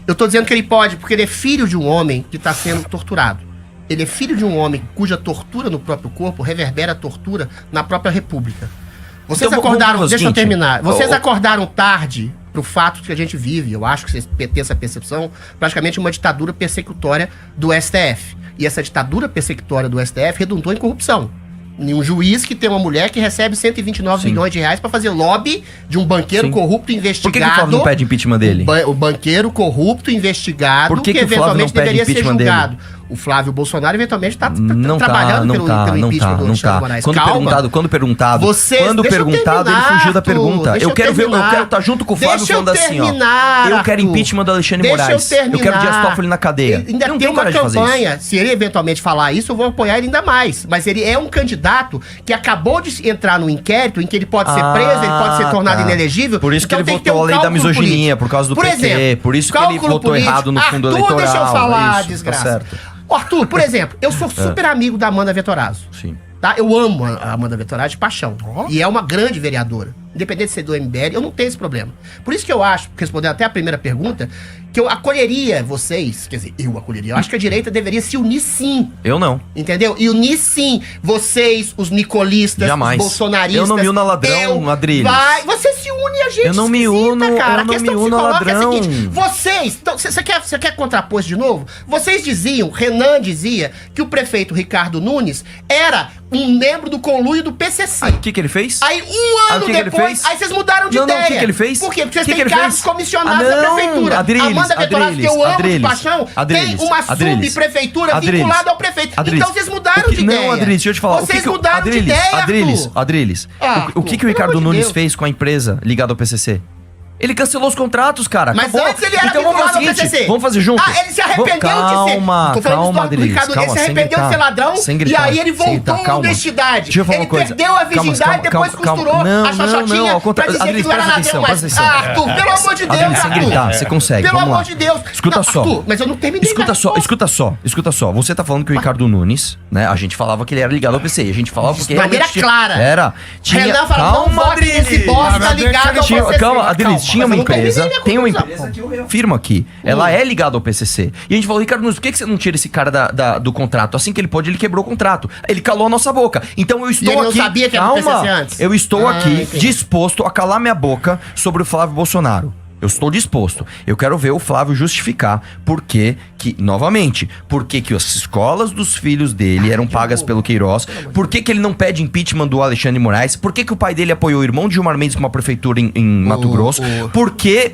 Eu tô dizendo que ele pode, porque ele é filho de um homem que tá sendo torturado. Ele é filho de um homem cuja tortura no próprio corpo reverbera a tortura na própria república. Vocês
Então, vamos
acordaram,
fazer o
deixa eu
seguinte.
terminar. Vocês acordaram tarde pro fato que a gente vive, eu acho que vocês têm essa percepção, praticamente uma ditadura persecutória do STF. E essa ditadura persecutória do STF redundou em corrupção. Em um juiz que tem uma mulher que recebe 129
Sim.
milhões de reais pra fazer lobby de um banqueiro
Sim.
corrupto
Por
investigado.
que o Flávio não pede impeachment dele?
O banqueiro corrupto investigado
Por que o Flávio não pede
deveria ser
impeachment
julgado. O Flávio Bolsonaro eventualmente está
Não
trabalhando pelo impeachment do Alexandre
tá.
Moraes.
Quando perguntado,
Vocês-
quando
deixa eu
perguntado, ele
terminar,
fugiu da
Arthur,
pergunta.
deixa
Eu
eu
quero
terminar.
estar junto com o Flávio
Deixa eu
falando assim, ó.
terminar,
Eu quero
Arthur.
impeachment do Alexandre
Deixa eu
Moraes.
terminar.
Eu quero Dias Toffoli na cadeia.
Ainda
Não
tem uma
coragem de fazer isso.
campanha. Se ele eventualmente falar isso, eu vou apoiar ele ainda mais. Mas ele é um candidato que acabou de entrar no inquérito em que ele pode ser preso, ele pode ser tornado
tá.
inelegível.
Por isso que
Então
ele
tem ter
votou a lei da
cálculo
misoginia,
político.
por causa do PT.
exemplo,
Por isso que ele
cálculo
votou
político.
errado no fundo
Arthur,
eleitoral.
deixa eu falar,
É isso, tá
desgraça.
certo.
Arthur, por exemplo, eu sou super amigo da Amanda Vettorazzo.
Sim.
tá? Eu amo a Amanda Vettorati de paixão. E é uma grande vereadora. Independente de ser do MBL, eu não tenho esse problema. Por isso que eu acho, respondendo até a primeira pergunta, que eu acolheria vocês, quer dizer, eu acolheria. Eu acho que a direita deveria se unir sim.
Eu não.
Entendeu? E unir sim vocês, os nicolistas,
Jamais.
os bolsonaristas.
Eu não me uno a ladrão, Adriles.
Você se une a gente.
Eu não me
esquisita,
uno,
cara.
eu não
A questão
me
que
uno
se
a
coloca é a
ladrão.
seguinte, vocês, então, você quer contrapor isso de novo? Vocês diziam, Renan dizia, que o prefeito Ricardo Nunes era um membro do conluio do PCC.
Aí, o que ele fez?
Aí, um ano
que ele
depois,
fez?
aí vocês mudaram de
Não,
ideia.
o que ele fez?
Por quê? Porque vocês
Que
têm
ele
cargos
fez?
comissionados
Ah,
da
não,
prefeitura.
Adriles,
Amanda Vettorati, que eu amo de
Adriles,
paixão,
Adriles,
tem uma
Adriles,
subprefeitura
Adriles,
vinculada ao prefeito.
Adriles,
Então vocês mudaram de ideia.
Não, Adriles, deixa eu te falar.
Vocês
o que
mudaram
Adriles,
de ideia, Arthur.
Adriles,
Ah,
o que o
pelo
Ricardo
amor de
Nunes
Deus.
fez com a empresa ligada ao PCC? Ele cancelou os contratos, cara.
Mas
Acabou.
antes ele era
então vamos fazer o
vinculado ao
seguinte,
PCC.
vamos fazer junto.
Ah, ele se arrependeu de ser...
Calma,
Tô falando
calma,
do
Adriles,
Ricardo,
calma,
ele se
sem
arrependeu de ser
gritar,
ladrão
sem
e
gritar,
aí ele
sem
voltou
gritar,
à
calma.
honestidade.
Deixa eu falar
Ele
uma coisa.
perdeu a virgindade, depois costurou
Não,
a xoxotinha
não, ao
pra
contrário.
dizer que
Adriles,
não era
presta
ladrão.
atenção,
Mas,
presta atenção.
Arthur, pelo amor de Deus,
Adriles, sem
Arthur.
gritar, você consegue,
Pelo
vamos
amor
lá.
de Deus.
Escuta
Não,
só.
Arthur, mas eu não terminei.
Escuta só. Você tá falando que o Ricardo Nunes, né? A gente falava que ele era ligado ao PCI. A gente falava porque
De maneira
realmente
clara.
Era.
Renan falou, não vote nesse bosta ligado ao PCC.
Calma, Adriles, tinha uma
Mas eu não terminei
empresa.
minha
Tem uma
conclusão.
empresa que eu afirmo aqui. Ela é ligada ao PCC. E a gente falou, Ricardo Nunes, por que você não tira esse cara do contrato? Assim que ele pôde, ele quebrou o contrato. Ele calou a nossa boca. Então eu estou
ele não
aqui.
sabia que era do PCC antes?
Eu estou aqui
entendi.
disposto a calar minha boca sobre o Flávio Bolsonaro. Eu estou disposto. Eu quero ver o Flávio justificar por que, novamente, por que as escolas dos filhos dele eram pagas pelo Queiroz, por que ele não pede impeachment do Alexandre de Moraes, por que o pai dele apoiou o irmão de Gilmar Mendes com uma prefeitura em Mato Grosso, por que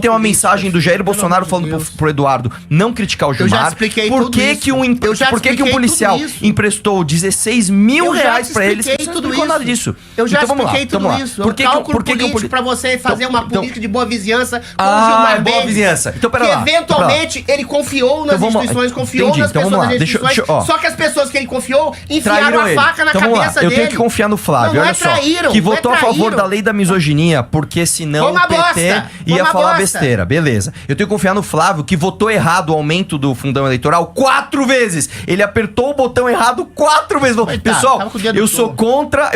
tem uma mensagem do Jair Bolsonaro falando pro Eduardo não criticar o Gilmar,
já expliquei
por
tudo
que
isso.
que
Eu já
por que um
expliquei
policial
tudo isso.
emprestou 16 mil
Eu já
reais pra eles?
expliquei
Você não
tudo
explicou
isso.
nada disso.
Eu já
Então, vamos lá,
expliquei
vamos
tudo
lá.
isso.
Por que
É um cálculo
que um
político pra você fazer uma
então-
política de boa vizinhança com o
Ah,
Gilmar
é boa
Mendes,
vizinhança. Então, pera
que
lá.
eventualmente ele confiou nas
Então, vamos lá.
instituições, confiou
Entendi.
nas
Então,
pessoas
vamos lá.
das
Deixa eu-
instituições,
deixa eu- ó.
só que as pessoas que ele confiou enfiaram
Traíram
a
ele.
faca na
Então, vamos lá.
cabeça
Eu
dele.
tenho que confiar no Flávio,
Não,
olha
é
só.
traíram,
Que
não é
votou a favor
traíram.
da lei da misoginia, porque senão
Foi uma
o PT
bosta, foi
ia
uma
falar
bosta.
besteira. Beleza. Eu tenho que confiar no Flávio, que votou errado o aumento do fundão eleitoral 4 vezes. Ele apertou o botão errado 4 vezes. Pessoal,
tava com o dedo
eu
todo.
sou contra,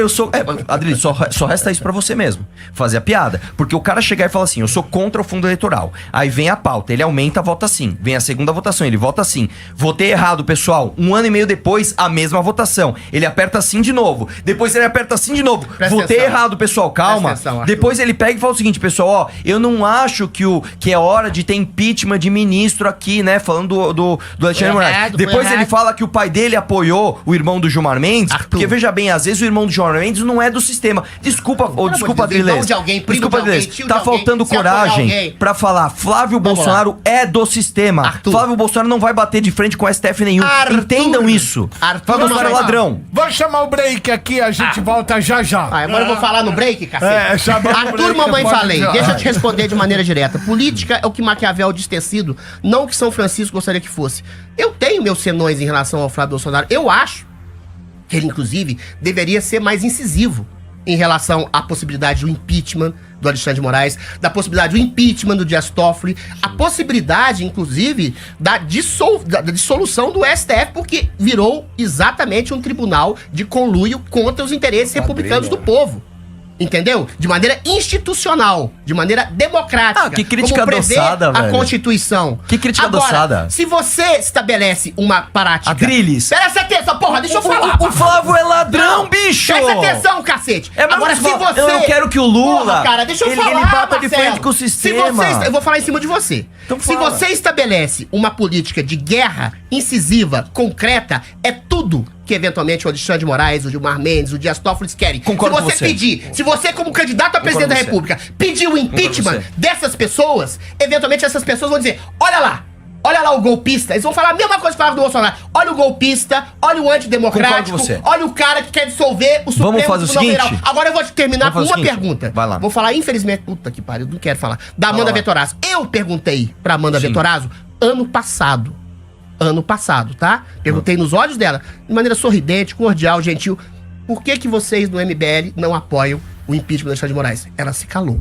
Adriles, só resta isso pra você mesmo. Fazer a piada. Porque o cara chegar e falar assim, eu sou contra o fundo eleitoral. Aí vem a pauta, ele aumenta, vota sim. Vem a segunda votação, ele vota sim. Votei errado, pessoal. 1 ano e meio depois, a mesma votação. Ele aperta sim de novo. Depois ele aperta sim de novo.
Presta
Votei
atenção.
errado, pessoal. Calma.
Presta atenção, Arthur.
Depois ele pega e fala o seguinte, pessoal, ó, eu não acho que é hora de ter impeachment de ministro aqui, né? Falando do Alexandre
Foi
Moraes.
errado, foi
Depois ele
errado.
fala que o pai dele apoiou o irmão do Gilmar Mendes.
Arthur.
Porque veja bem, às vezes o irmão do Gilmar Mendes não é do sistema. Desculpa,
amor
desculpa,
de Deus, irmão
Adriles.
de alguém, primo
Desculpa,
de alguém,
Adriles.
tio
Tá
de alguém,
faltando
se apoiar
coragem
alguém.
pra falar. Flávio
Vamos
Bolsonaro é do sistema.
Arthur.
Flávio Bolsonaro não vai bater de frente com o STF nenhum.
Arthur.
Entendam isso.
Arthur,
Flávio Bolsonaro é
não.
ladrão.
Vamos chamar o break aqui, a gente volta já já.
Agora eu vou falar no break, cacete.
chamar no
Arthur,
break,
mamãe,
pode
falei.
já.
Deixa eu te responder de maneira direta. Política é o que Maquiavel diz ter sido, não o que São Francisco gostaria que fosse. Eu tenho meus senões em relação ao Flávio Bolsonaro. Eu acho que ele, inclusive, deveria ser mais incisivo em relação à possibilidade do impeachment do Alexandre de Moraes, da possibilidade do impeachment do Dias Toffoli, a possibilidade, inclusive, da dissolução do STF, porque virou exatamente um tribunal de conluio contra os interesses republicanos do povo. Entendeu? De maneira institucional, de maneira democrática.
Ah, que crítica
como prevê
adoçada,
a
velho.
Constituição.
Que crítica
Agora,
adoçada.
se você estabelece uma prática...
Adriles.
Presta atenção, porra, deixa eu falar.
O Flávio é ladrão, bicho!
Presta atenção, cacete.
É, mas
Agora, se você...
eu não quero que o Lula,
Porra, cara, deixa eu
ele
falar,
bata de
Marcelo.
frente com o sistema.
Se você... Eu vou falar em cima de você.
Então
se
fala.
você estabelece uma política de guerra incisiva, concreta, é tudo que eventualmente o Alexandre de Moraes, o Gilmar Mendes, o Dias Toffoli querem.
Concordo
se
com
você
você.
pedir, se você como candidato a presidente da
com você.
República pedir o impeachment
com você.
dessas pessoas, eventualmente essas pessoas vão dizer, olha lá o golpista. Eles vão falar a mesma coisa que falavam do Bolsonaro. Olha o golpista, olha o antidemocrático,
Concordo com você.
olha o cara que quer dissolver o Supremo
Vamos fazer o
Tribunal
seguinte?
Federal. Agora eu vou te terminar com
Vamos
uma
fazer o seguinte.
pergunta.
Vai lá.
Vou falar, infelizmente, puta que pariu, não quero falar. Da Amanda
lá.
Vettorazzo. Eu perguntei pra Amanda
Sim.
Vettorazzo ano passado, tá? Perguntei nos olhos dela, de maneira sorridente, cordial, gentil, por que vocês no MBL não apoiam o impeachment do Alexandre de Moraes? Ela se calou.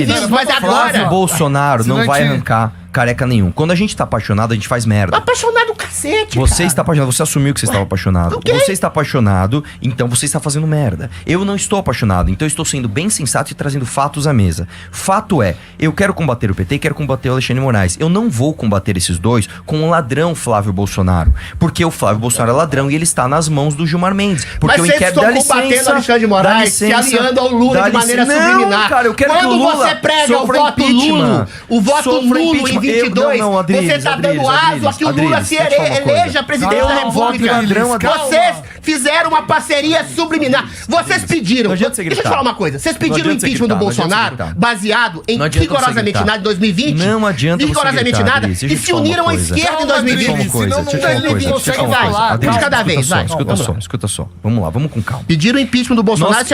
bem-vindos, mas
Flávio
agora...
Bolsonaro não
Senão
vai
a gente-
arrancar careca nenhum. Quando a gente tá apaixonado, a gente faz merda.
Apaixonado do cacete,
Você
cara.
está apaixonado, você assumiu que você estava apaixonado.
ok.
Você está apaixonado, então você está fazendo merda. Eu não estou apaixonado, então eu estou sendo bem sensato e trazendo fatos à mesa. Fato é, eu quero combater o PT e quero combater o Alexandre de Moraes. Eu não vou combater esses dois com o ladrão Flávio Bolsonaro. Porque o Flávio Bolsonaro é ladrão e ele está nas mãos do Gilmar Mendes. Porque
Mas vocês estão combatendo o Alexandre de Moraes, se aliando ao Lula de maneira subliminar.
Não, cara, eu quero
Quando
que o Lula
você prega o
sofra
voto
impeachment.
nulo, o voto
Sofra
nulo em
impeachment.
22,
Não, Adriles,
você tá dando aso a que o Lula se
deixa eu falar uma coisa.
eleja presidente
Não,
da
não, voto
República.
em ladrão, Adriles.
Vocês fizeram uma parceria subliminar. Vocês pediram.
Não adianta você
Deixa eu te
gritar.
falar uma coisa. Vocês
Não
pediram o
adianta você
impeachment do
gritar, não adianta você
Bolsonaro
gritar.
baseado em
Não adianta você
rigorosamente
gritar.
nada em 2020.
Não adianta você
rigorosamente
gritar,
nada.
Adriles. Deixa
E
eu te
se
falar uma
uniram à
coisa.
esquerda em
Calma,
2020.
Deixa eu falar uma coisa,
Senão
deixa eu falar uma
não
coisa,
consegue
deixa eu falar uma
falar.
coisa. Adriles,
De cada vez, vai.
Escuta
Vamos
só,
lá.
escuta só. Vamos lá, vamos com calma.
Pediram o impeachment do Bolsonaro
Nossa,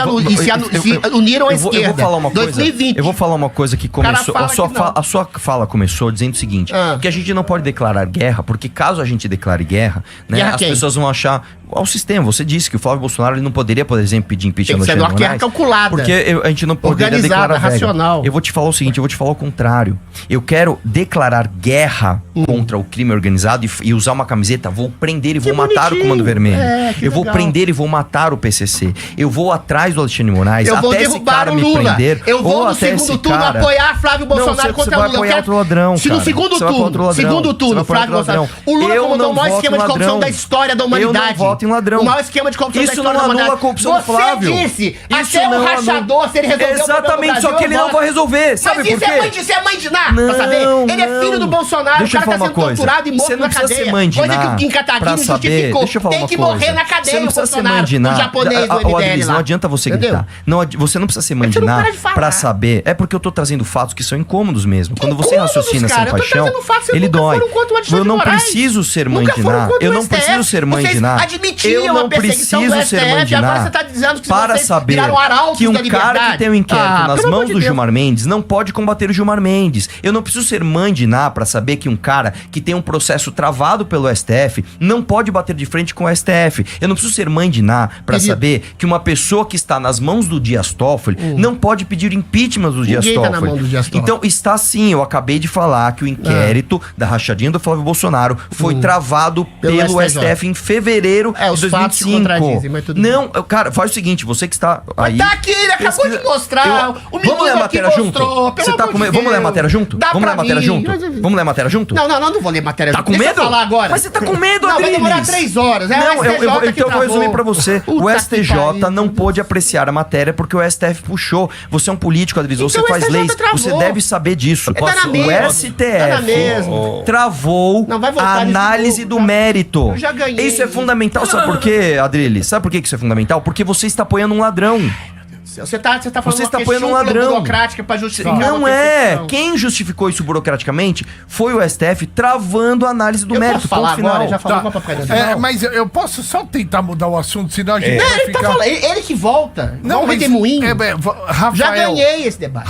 e se uniram à esquerda.
Eu vou falar uma coisa.
2020.
Eu vou falar uma coisa que
cara
começou.
fala que não.
A sua fala começou dizendo o seguinte: que a gente não pode declarar guerra, porque caso a gente declare guerra, né,
Guerra
as
quem?
pessoas vão achar ao sistema. Você disse que o Flávio Bolsonaro ele não poderia, por exemplo, pedir impeachment
Tem que ser
do
uma guerra
Moraes,
calculada.
porque a gente não poderia
Organizada,
declarar guerra.
racional.
Eu vou te falar o seguinte, eu vou te falar o contrário. Eu quero declarar guerra contra o crime organizado e usar uma camiseta, vou prender e vou matar o
bonitinho.
Comando Vermelho.
Que
Eu vou
legal.
prender e vou matar o PCC. Eu vou atrás do Alexandre de Moraes
Eu vou
até esse
derrubar
cara
o
me
Lula.
prender.
Eu vou
ou
no
até
segundo
esse
turno
cara...
apoiar Flávio Bolsonaro
Não,
contra
você
o
vai
Lula.
apoiar outro ladrão,
Se no
cara.
segundo
Você vai apoiar outro
turno,
ladrão.
segundo
Você
turno,
vai apoiar
Flávio
outro
Bolsonaro.
ladrão.
O Lula
Eu
comandou
não
o maior
voto
esquema
em
de corrupção
ladrão.
da história da
Eu não
humanidade.
voto em ladrão.
O maior esquema de corrupção da
Isso
história
não
da
anula
humanidade.
a corrupção do
Você
Flávio.
disse,
Isso
até o
não
rachador, se ele resolveu o problema do
Exatamente, só
Brasil,
que ele
eu
não
voto.
vai resolver. Sabe
Mas
por
isso
quê?
é mãe de Ná, pra saber? Ele é filho do Bolsonaro,
Deixa
o
eu
cara tá
falar
sendo
uma coisa.
torturado e morto
Você não
na
precisa
cadeia.
ser mãe de
Coisa
Ná
que o Kim Kataguiri
pra saber.
justificou.
Deixa eu falar
Tem
uma
que
coisa.
morrer na
Você
cadeia,
não
o
precisa ser mãe
Bolsonaro.
de Ná.
O japonês, o
Ô,
MBL
Adriles,
lá.
não adianta você
Entendeu?
gritar. Você não precisa ser mãe
É que
de
você não
Ná
para de falar.
pra saber. É porque eu tô trazendo fatos que são incômodos mesmo. Quando você
Incômodos,
raciocina sem
cara. Eu tô
paixão,
trazendo fatos que
ele
nunca
dói.
foram contra o Alexandre
Eu não
de Moraes.
preciso ser mãe
Nunca
de
foram
Ná.
contra
Eu
o
não
STF.
preciso ser mãe de
Vocês
Ná.
admitiam
Eu
a
não
perseguição do
preciso ser mãe de
STF, agora
Ná.
você tá dizendo que
Para
vocês
saber
viraram arautos
que um
da
cara que
liberdade.
tem um inquérito nas
pelo amor
mãos
de
do
Deus.
Gilmar Mendes não pode combater o Gilmar Mendes. Eu não preciso ser mãe de Ná pra saber que um cara que tem um processo travado pelo STF não pode bater de frente com o STF. Eu não preciso ser mãe de Ná pra saber que uma pessoa que está nas mãos do Dias Toffoli não pode pedir impeachment do Dias
Ninguém tá
Toffoli.
na mão do Dias Toffoli.
Então está sim, eu acabei de falar que o inquérito da rachadinha do Flávio Bolsonaro foi travado pelo STF em fevereiro
Os
de
fatos se
2025.
contradizem, mas tudo
Não, cara, faz o seguinte, você que está aí...
Tá aqui, ele acabou
pesquisa-
de mostrar.
Eu- Vamos ler a matéria junto? Você tá com medo? Vamos ler a matéria junto? Vamos ler a matéria junto? Vamos ler a matéria junto?
Não vou ler matéria
Tá
junto.
com
Deixa
medo?
eu falar agora.
Mas você tá com medo,
Não, vai
Adriles.
demorar 3 horas. É
Não,
o STJ que
então eu vou resumir
travou.
pra você.
Puta
O
que
STJ
pariu.
não pôde apreciar a matéria porque o STF puxou. Você é um político, Adriles,
Então
você
o
faz
STJ
leis,
travou.
você deve saber disso.
Tá na
O
mesma. Tá na
STF
mesma.
travou
Não, vai
a
voltar nisso de
análise
novo,
do
tá?
mérito.
Eu já ganhei.
Isso é fundamental, sabe por quê, Adriles? Sabe por que isso é fundamental? Porque você está apoiando um ladrão.
Você tá falando
Você está
uma
apoiando um
questão
ladrão.
burocrática pra justificar
Não
uma
é.
perseguição.
Quem justificou isso burocraticamente foi o STF travando a análise do
Eu
mérito.
posso falar
Ponto final.
agora? Já falou
Tá.
pra papai do
Mas eu posso só tentar mudar o assunto, senão a gente vai
Ele tá
ficar...
falando, ele que volta. Não,
mas-
redemoinho.
Rafael,
Já ganhei esse debate.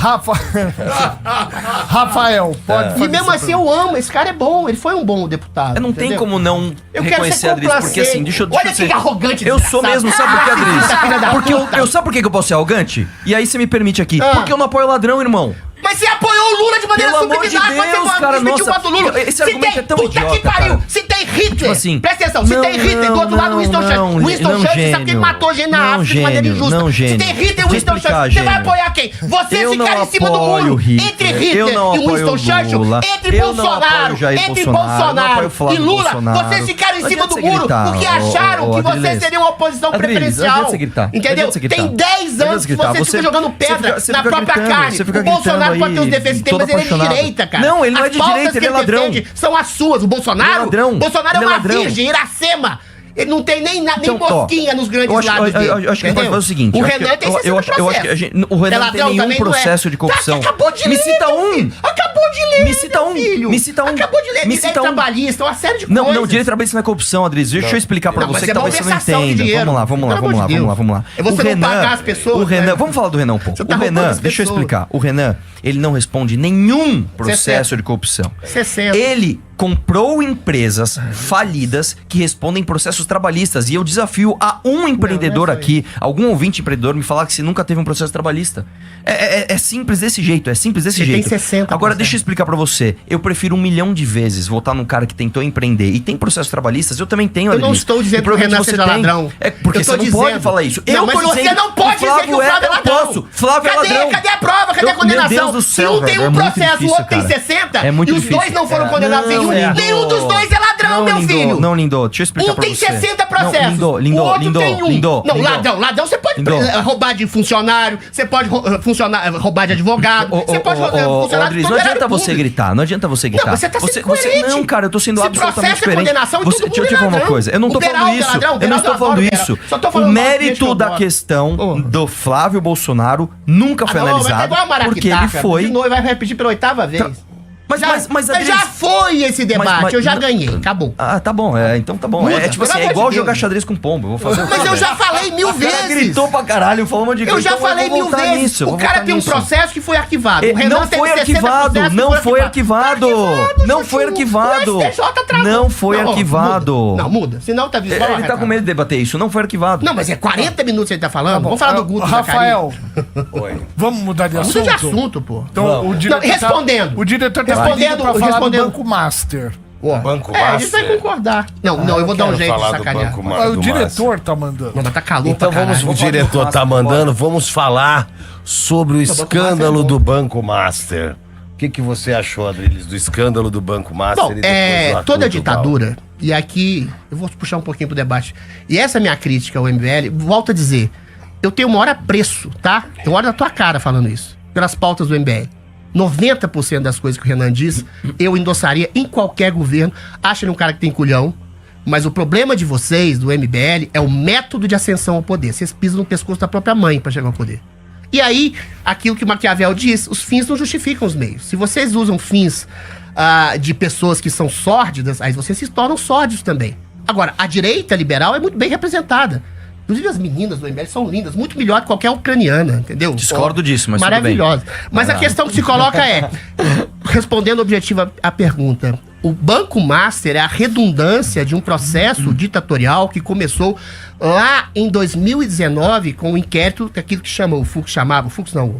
Rafael, pode fazer
E mesmo
essa
assim eu amo, esse cara é bom, ele foi um bom deputado.
Não tem
entendeu?
como não
Eu quero
reconhecer
ser
a Adriles, porque assim, deixa eu
Olha
ser...
que arrogante,
Eu sou
desgraçado.
mesmo, sabe por que, Adriles?
Filha da
Porque
puta.
eu sabe por que eu posso ser arrogante? E aí você me permite aqui.
Ah.
Porque eu não apoio o ladrão, irmão.
Mas você apoiou o Lula de maneira
Pelo amor de
subliminar,
Deus,
você
cara,
admitiu
nossa,
o voto do Lula.
esse
Se
argumento
tem,
é tão
puta
idiota,
que pariu,
cara.
se tem Hitler,
Tipo assim,
presta atenção, se
não,
tem Hitler, do outro lado o Winston Churchill. Winston
não,
Churchill sabe que
gênio.
matou gente na
Não,
África de maneira
gênio,
injusta.
não,
Se
gênio.
tem Hitler e
Deixa eu
Winston
explicar,
Churchill, você vai
gênio.
apoiar quem? Você
Eu
ficar
não
em cima do
apoio
muro
Hitler.
entre
Eu
Hitler
não
e
apoio
Winston Churchill,
Lula.
entre
Eu não
Bolsonaro,
apoio Jair
entre
Bolsonaro, eu não
Bolsonaro
apoio
e
Flávio
Lula,
Bolsonaro.
vocês ficaram em
Não
cima
adianta
do
você
muro
gritar,
porque
ô,
acharam que
Adriles.
vocês seriam uma oposição
Adriles, não
preferencial.
adianta você gritar, não
Entendeu?
adianta você gritar.
Tem 10 anos que você fica jogando pedra na própria carne. O Bolsonaro pode ter os defeitos que tem, mas ele é de direita, cara.
Não, ele não é
As
de
pautas
direita, ele
que
é ladrão.
defende são as suas. O Bolsonaro,
Ele é ladrão.
Bolsonaro é
Ele é
uma
ladrão.
virgem, Iracema. Ele não tem nem
Então,
mosquinha nos grandes
eu acho,
lábios dele.
eu acho que a gente pode
entendeu?
fazer o seguinte.
O
eu acho
Renan
que-
tem
eu
60
acho que o Renan não tem nenhum
também não é.
processo de corrupção.
Tá, acabou de
Me
ler,
cita
meu
um.
filho. Acabou de ler,
Me cita
meu
um.
filho.
Me cita um.
Acabou de ler.
Me
Direito
cita um.
trabalhista, uma série de
Não,
coisas.
não, direito trabalhista não é corrupção, Adriles. Deixa eu explicar pra
Não, mas
você
é
que talvez você não
malversação de
entenda.
dinheiro.
Vamos lá.
Pelo amor de Deus.
O
É você não pagar as pessoas,
O Renan,
né?
vamos falar do Renan um pouco.
Você tá
O
roubando
Renan,
as
deixa eu
pessoas.
explicar. O Renan, ele não responde nenhum processo
60.
de corrupção.
60.
Ele comprou empresas falidas que respondem processos trabalhistas. E eu desafio a um empreendedor aqui, algum ouvinte empreendedor, me falar que se nunca teve um processo trabalhista. É simples desse jeito,
Tem 60%.
Agora, deixa eu explicar pra você. Eu prefiro 1 milhão de vezes votar num cara que tentou empreender e tem processos trabalhistas. Eu também tenho,
Eu não estou dizendo que o Renan seja ladrão.
É porque
Eu tô
você não
dizendo.
pode falar isso.
Não, mas você não pode dizer que o Flávio é ladrão.
Flávio é ladrão.
Cadê a prova? Cadê a condenação?
Meu Deus do céu,
se um tem
velho,
um
é muito
processo, o
difícil,
outro tem
cara.
60,
É muito
e os
difícil.
dois não foram condenados
Não,
nenhum.
Lindo.
Nenhum dos dois é ladrão, meu
Lindo,
filho.
Não, Lindo, deixa eu explicar
Um
pra
tem
você.
60 processos.
Não, Lindo,
o outro
Lindo,
tem um.
Lindo,
Não,
Lindo.
ladrão você pode
Lindo.
roubar de funcionário, você pode roubar de advogado, você pode funcionário
Adriles, não adianta você gritar, não adianta você gritar.
Não, você tá sendo coerente.
Não, cara, eu tô sendo
Se
absolutamente
processo é
diferente.
condenação,
Você,
todo
deixa eu
mundo
te
é
falar uma
ladrão.
coisa, eu não tô
O Beraldo
falando
é
isso,
ladrão,
eu não
Beraldo
estou
adora
falando
o Beraldo.
isso.
Só tô
O
falando mal do
mérito
que eu
da
gosto.
questão do Flávio Bolsonaro nunca foi
Mas tá
analisado,
igual a Maracutaca,
porque ele foi...
De novo, vai repetir pela 8ª vez.
Mas,
Mas já foi esse debate, eu já ganhei, acabou.
Ah, tá bom, então tá bom.
Muda,
É tipo
pelo
assim, é
amor
igual
de
jogar
Deus.
xadrez com pombo. Eu vou fazer o
Mas
quê,
eu já
velho?
falei 1000
O cara
vezes.
gritou pra caralho, falou um monte de
Eu
coisa.
já
então
falei
vou
1000
voltar
vezes.
nisso, eu
O
vou
cara
voltar
tem um
nisso.
processo que foi arquivado. O Renan
Não
teve
foi
60
arquivado,
processos que
não
foram
foi
arquivados.
arquivado. Não foi arquivado.
O STJ travou.
Não foi
Não,
arquivado.
muda. Não, muda. Senão tá visual.
Ele tá com medo de debater isso, não foi arquivado.
Não, mas é 40 minutos que ele tá falando. Vamos falar do Guto.
Rafael,
Oi.
vamos mudar de assunto?
Muda de assunto, pô.
Então, o diretor
Não, respondendo.
o diretor tá
Respondendo,
pedindo pra falar
respondendo.
do Banco Master.
Banco
É, a gente vai
Master.
concordar. Não, eu vou dar um jeito de
falar do
sacanear.
Banco
Ah, o
do
diretor tá mandando.
Não, mas tá calor
Então
pra
vamos,
caralho.
o diretor tá mandando, vamos falar sobre o escândalo do Banco Master. O que você achou, Adriles, do escândalo do Banco Master?
Bom,
e depois do
toda
Arthur
ditadura, e aqui eu vou puxar um pouquinho pro debate, e essa é a minha crítica ao MBL, volto a dizer, eu tenho o maior apreço, tá? Eu olho na tua cara falando isso, pelas pautas do MBL. 90% das coisas que o Renan diz, eu endossaria em qualquer governo. Acho ele um cara que tem culhão, mas o problema de vocês, do MBL, é o método de ascensão ao poder. Vocês pisam no pescoço da própria mãe pra chegar ao poder. E aí, aquilo que Maquiavel diz, os fins não justificam os meios. Se vocês usam fins de pessoas que são sórdidas, aí vocês se tornam sórdidos também. Agora, a direita liberal é muito bem representada. Inclusive as meninas do MBL são lindas, muito melhor que qualquer ucraniana, entendeu?
Discordo disso, mas tudo bem.
Maravilhosa. Mas a questão que se coloca é, respondendo objetiva à pergunta, o Banco Master é a redundância de um processo ditatorial que começou lá em 2019 com o inquérito, aquilo que chama, o Fux chamava, o Fux não,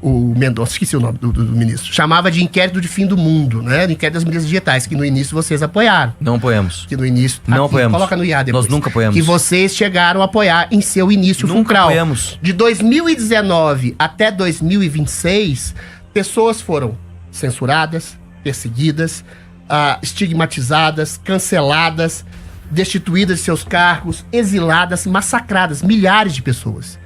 o Mendonça, esqueci o nome do ministro, chamava de inquérito de fim do mundo, né? Inquérito das mídias digitais, que no início vocês apoiaram.
Não apoiamos.
Que no início...
Não apoiamos.
Coloca no IA depois.
Nós nunca apoiamos.
Que vocês chegaram a apoiar em seu início
Nunca
fulcral.
apoiamos.
De 2019 até 2026, pessoas foram censuradas, perseguidas, estigmatizadas, canceladas, destituídas de seus cargos, exiladas, massacradas, milhares de pessoas.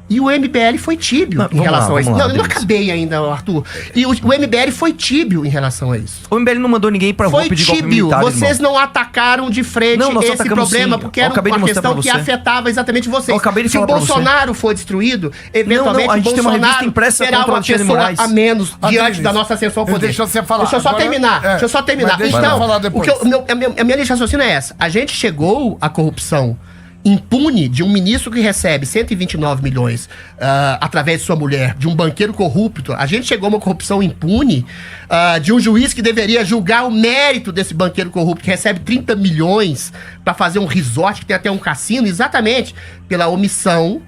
E o MBL foi tíbio em relação a isso. Não, eu não acabei ainda, Arthur. E o MBL foi tíbio em relação a isso.
O MBL não mandou ninguém pra rua
Foi
pedir golpe
tíbio.
militar,
Vocês
irmão.
não atacaram de frente
Não, nós
esse
atacamos
problema,
sim.
porque
Eu
era
acabei de
uma
mostrar
questão
pra
que
você.
afetava exatamente vocês.
Eu acabei de
Se o
falar pra você.
Bolsonaro for destruído, eventualmente
Não, a gente
o
tem uma revista
Bolsonaro
impressa
terá
contra o
uma
Alexandre
pessoa
Moraes.
a menos diante
Adriles,
da nossa ascensão ao poder.
deixa você falar.
Deixa eu só
Agora,
terminar. Deixa eu só terminar.
mas deixa
Então,
eu falar depois.
a minha linha de raciocínio é essa. A gente chegou à corrupção impune de um ministro que recebe 129 milhões através de sua mulher, de um banqueiro corrupto. A gente chegou a uma corrupção impune de um juiz que deveria julgar o mérito desse banqueiro corrupto, que recebe 30 milhões para fazer um resort, que tem até um cassino, exatamente pela omissão,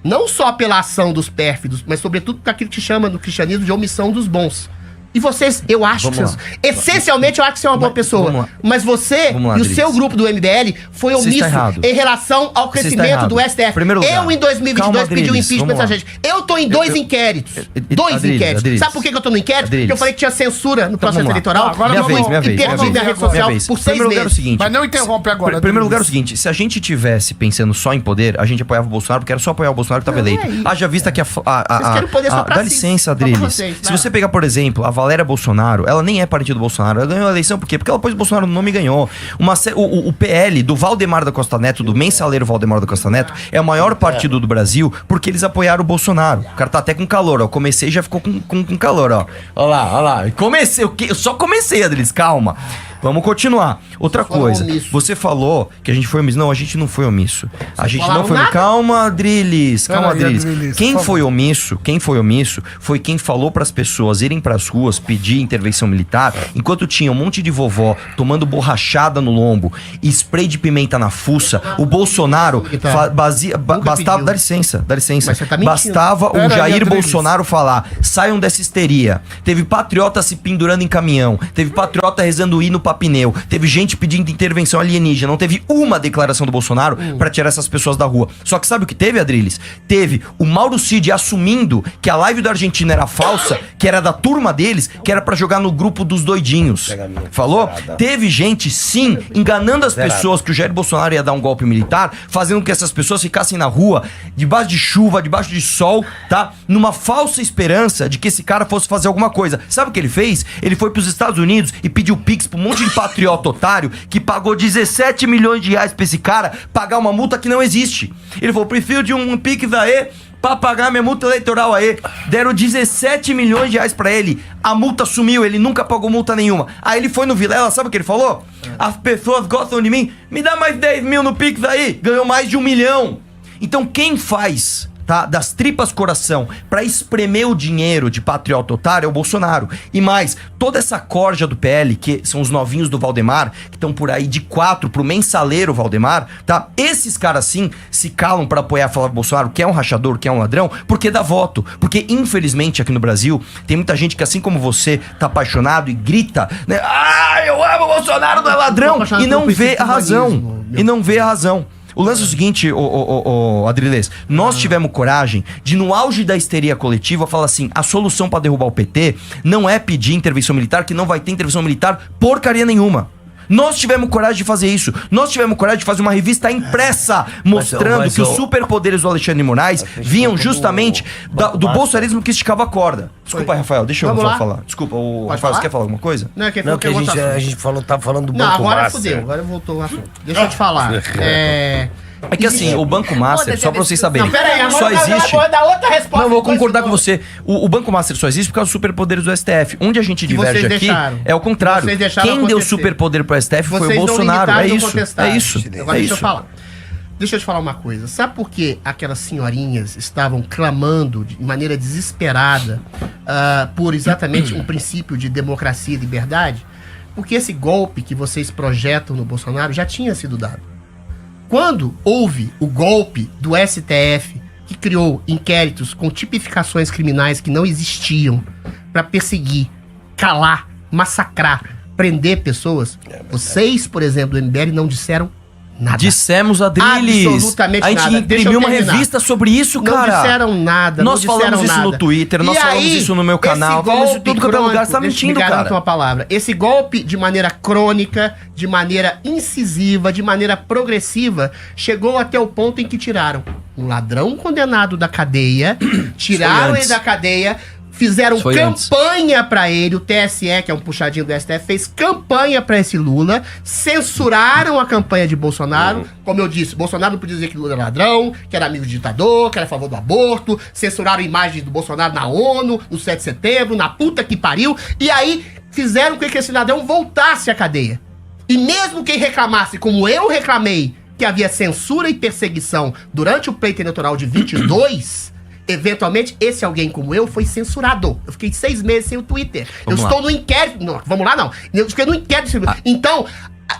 não só pela ação dos pérfidos, mas sobretudo por aquilo que chama no cristianismo de omissão dos bons. E vocês, eu acho
Vamos
que vocês... Essencialmente, eu acho que você é uma boa
Vamos
pessoa.
lá.
Mas você
Vamos lá,
e o
Adriles.
seu grupo do MBL foi
Você está
omisso
errado.
em relação ao
Você está
crescimento
errado.
do STF.
Primeiro lugar.
Eu, em 2022,
Calma,
pedi o
Adriles,
impeachment
vamos lá.
dessa gente. Eu tô em dois inquéritos. Dois
Adriles,
inquéritos.
Adriles.
Sabe por que eu tô no inquérito?
Adriles.
Porque eu falei que tinha censura no processo
vamos lá.
eleitoral.
Agora
minha
vamos-
vez, minha
e
vez.
perdi minha rede social
Minha
por 6
Primeiro lugar é o
meses.
seguinte.
Mas não interrompe agora,
Primeiro lugar é o
Adriles.
seguinte, se a gente tivesse pensando só em poder, a gente apoiava o Bolsonaro, porque era só apoiar o Bolsonaro que tava
Não,
eleito.
é isso.
Haja vista que
Vocês querem poder só pra
dá
si,
licença,
só pra
Adriles.
vocês,
Se
vai
você pegar, por exemplo, a Valéria Bolsonaro, ela nem é partido Bolsonaro, ela ganhou a eleição por quê? Porque ela pôs o Bolsonaro no nome e ganhou. O PL do Valdemar da Costa Neto, do mensaleiro Valdemar da Costa Neto, é o maior partido do Brasil porque eles apoiaram o Bolsonaro. O cara tá até com calor, ó. Eu comecei e já ficou com calor, ó. Olha lá. Eu só comecei, Adriles, calma. Vamos continuar. Outra
Vocês foram
coisa,
omissos.
você falou que a gente foi omisso. Não, a gente não foi omisso. A gente não
falaram
foi.
nada?
Calma, Drilis. Calma,
Peraí,
Drilis.
Adriles,
Quem
por
foi omisso foi quem falou pras pessoas irem pras ruas pedir intervenção militar, enquanto tinha um monte de vovó tomando borrachada no lombo e spray de pimenta na fuça. O Bolsonaro bastava.
pediu.
Dá licença.
Mas você tá mentindo.
Bastava o
Peraí,
Jair
Adriles.
Bolsonaro falar: saiam dessa histeria. Teve patriota se pendurando em caminhão, teve patriota rezando hino pra pneu, teve gente pedindo intervenção alienígena, não teve uma declaração do Bolsonaro pra tirar essas pessoas da rua. Só que sabe o que teve, Adriles? Teve o Mauro Cid assumindo que a live da Argentina era falsa, que era da turma deles, que era pra jogar no grupo dos doidinhos. Falou? Teve gente, sim, enganando as pessoas que o Jair Bolsonaro ia dar um golpe militar, fazendo com que essas pessoas ficassem na rua, debaixo de chuva, debaixo de sol, tá? Numa falsa esperança de que esse cara fosse fazer alguma coisa. Sabe o que ele fez? Ele foi pros Estados Unidos e pediu Pix pra um monte de patriota otário que pagou 17 milhões de reais pra esse cara pagar uma multa que não existe. Ele falou: prefiro de um Pix aí pra pagar minha multa eleitoral aí. Deram 17 milhões de reais pra ele. A multa sumiu, ele nunca pagou multa nenhuma. Aí ele foi no Vilela, sabe o que ele falou? As pessoas gostam de mim, me dá mais 10 mil no Pix aí. Ganhou mais de 1 milhão. Então quem faz, tá, das tripas coração pra espremer o dinheiro de patriota otário é o Bolsonaro. E mais, toda essa corja do PL, que são os novinhos do Valdemar, que estão por aí de 4 pro mensaleiro Valdemar, tá? Esses caras sim se calam pra apoiar Flávio Bolsonaro, que é um rachador, que é um ladrão, porque dá voto. Porque infelizmente aqui no Brasil tem muita gente que, assim como você, tá apaixonado e grita, né? Ah, eu amo o Bolsonaro, não é ladrão! E não vê a razão. E não vê a razão. O lance é o seguinte, Adrilês, nós tivemos coragem de, no auge da histeria coletiva, falar assim: a solução pra derrubar o PT não é pedir intervenção militar, que não vai ter intervenção militar porcaria nenhuma. Nós tivemos coragem de fazer isso. Nós tivemos coragem de fazer uma revista impressa mostrando que os superpoderes do Alexandre de Moraes vinham justamente do bolsonarismo que esticava a corda. Desculpa, Rafael, deixa eu falar. Desculpa, Rafael, você quer falar alguma coisa?
Não, que a gente tá falando do
Não,
Banco
agora
Master.
fudeu, agora voltou o assunto. Deixa eu te falar.
É que assim, o Banco Master, só pra vocês saberem,
Não, pera aí,
só existe...
eu vou dar outra resposta.
Não, vou concordar com você. O Banco Master só existe por causa dos superpoderes do STF. Onde a gente diverge
vocês
aqui
deixaram.
é o contrário.
Vocês deixaram
Quem deu
acontecer.
superpoder pro STF foi o
Vocês não
Bolsonaro.
limitaram,
É
não
isso.
contestaram.
É isso.
Agora
É
deixa eu
isso.
falar. Deixa eu te falar uma coisa. Sabe por que aquelas senhorinhas estavam clamando de maneira desesperada por exatamente um princípio de democracia e liberdade? Porque esse golpe que vocês projetam no Bolsonaro já tinha sido dado. Quando houve o golpe do STF, que criou inquéritos com tipificações criminais que não existiam para perseguir, calar, massacrar, prender pessoas, vocês, por exemplo, do MBL, não disseram nada.
Dissemos, Adriles.
Absolutamente
a gente
nada.
imprimiu
Deixa eu
uma
terminar.
revista sobre isso, cara.
Não disseram nada.
Nós
não disseram
falamos isso
nada.
no Twitter, nós
E
falamos
aí,
isso no meu canal,
esse
falamos isso em
golpe
tudo quanto é lugar. Você tá
crônico,
mentindo,
deixa eu me garantir
cara.
uma palavra. Esse golpe, de maneira crônica, de maneira incisiva, de maneira progressiva, chegou até o ponto em que tiraram um ladrão condenado da cadeia, tiraram ele da cadeia, fizeram
Foi
campanha pra ele, o TSE, que é um puxadinho do STF, fez campanha pra esse Lula, censuraram a campanha de Bolsonaro. Como eu disse, Bolsonaro não podia dizer que Lula era ladrão, que era amigo de ditador, que era a favor do aborto, censuraram imagens do Bolsonaro na ONU, no 7 de setembro, na puta que pariu, e aí fizeram com que esse ladrão voltasse à cadeia. E mesmo quem reclamasse, como eu reclamei, que havia censura e perseguição durante o pleito eleitoral de 22... eventualmente, esse alguém como eu foi censurado. Eu fiquei 6 meses sem o Twitter.
Vamos
eu
lá.
estou no inquérito. Não, vamos lá, não. Eu fiquei no inquérito. Então,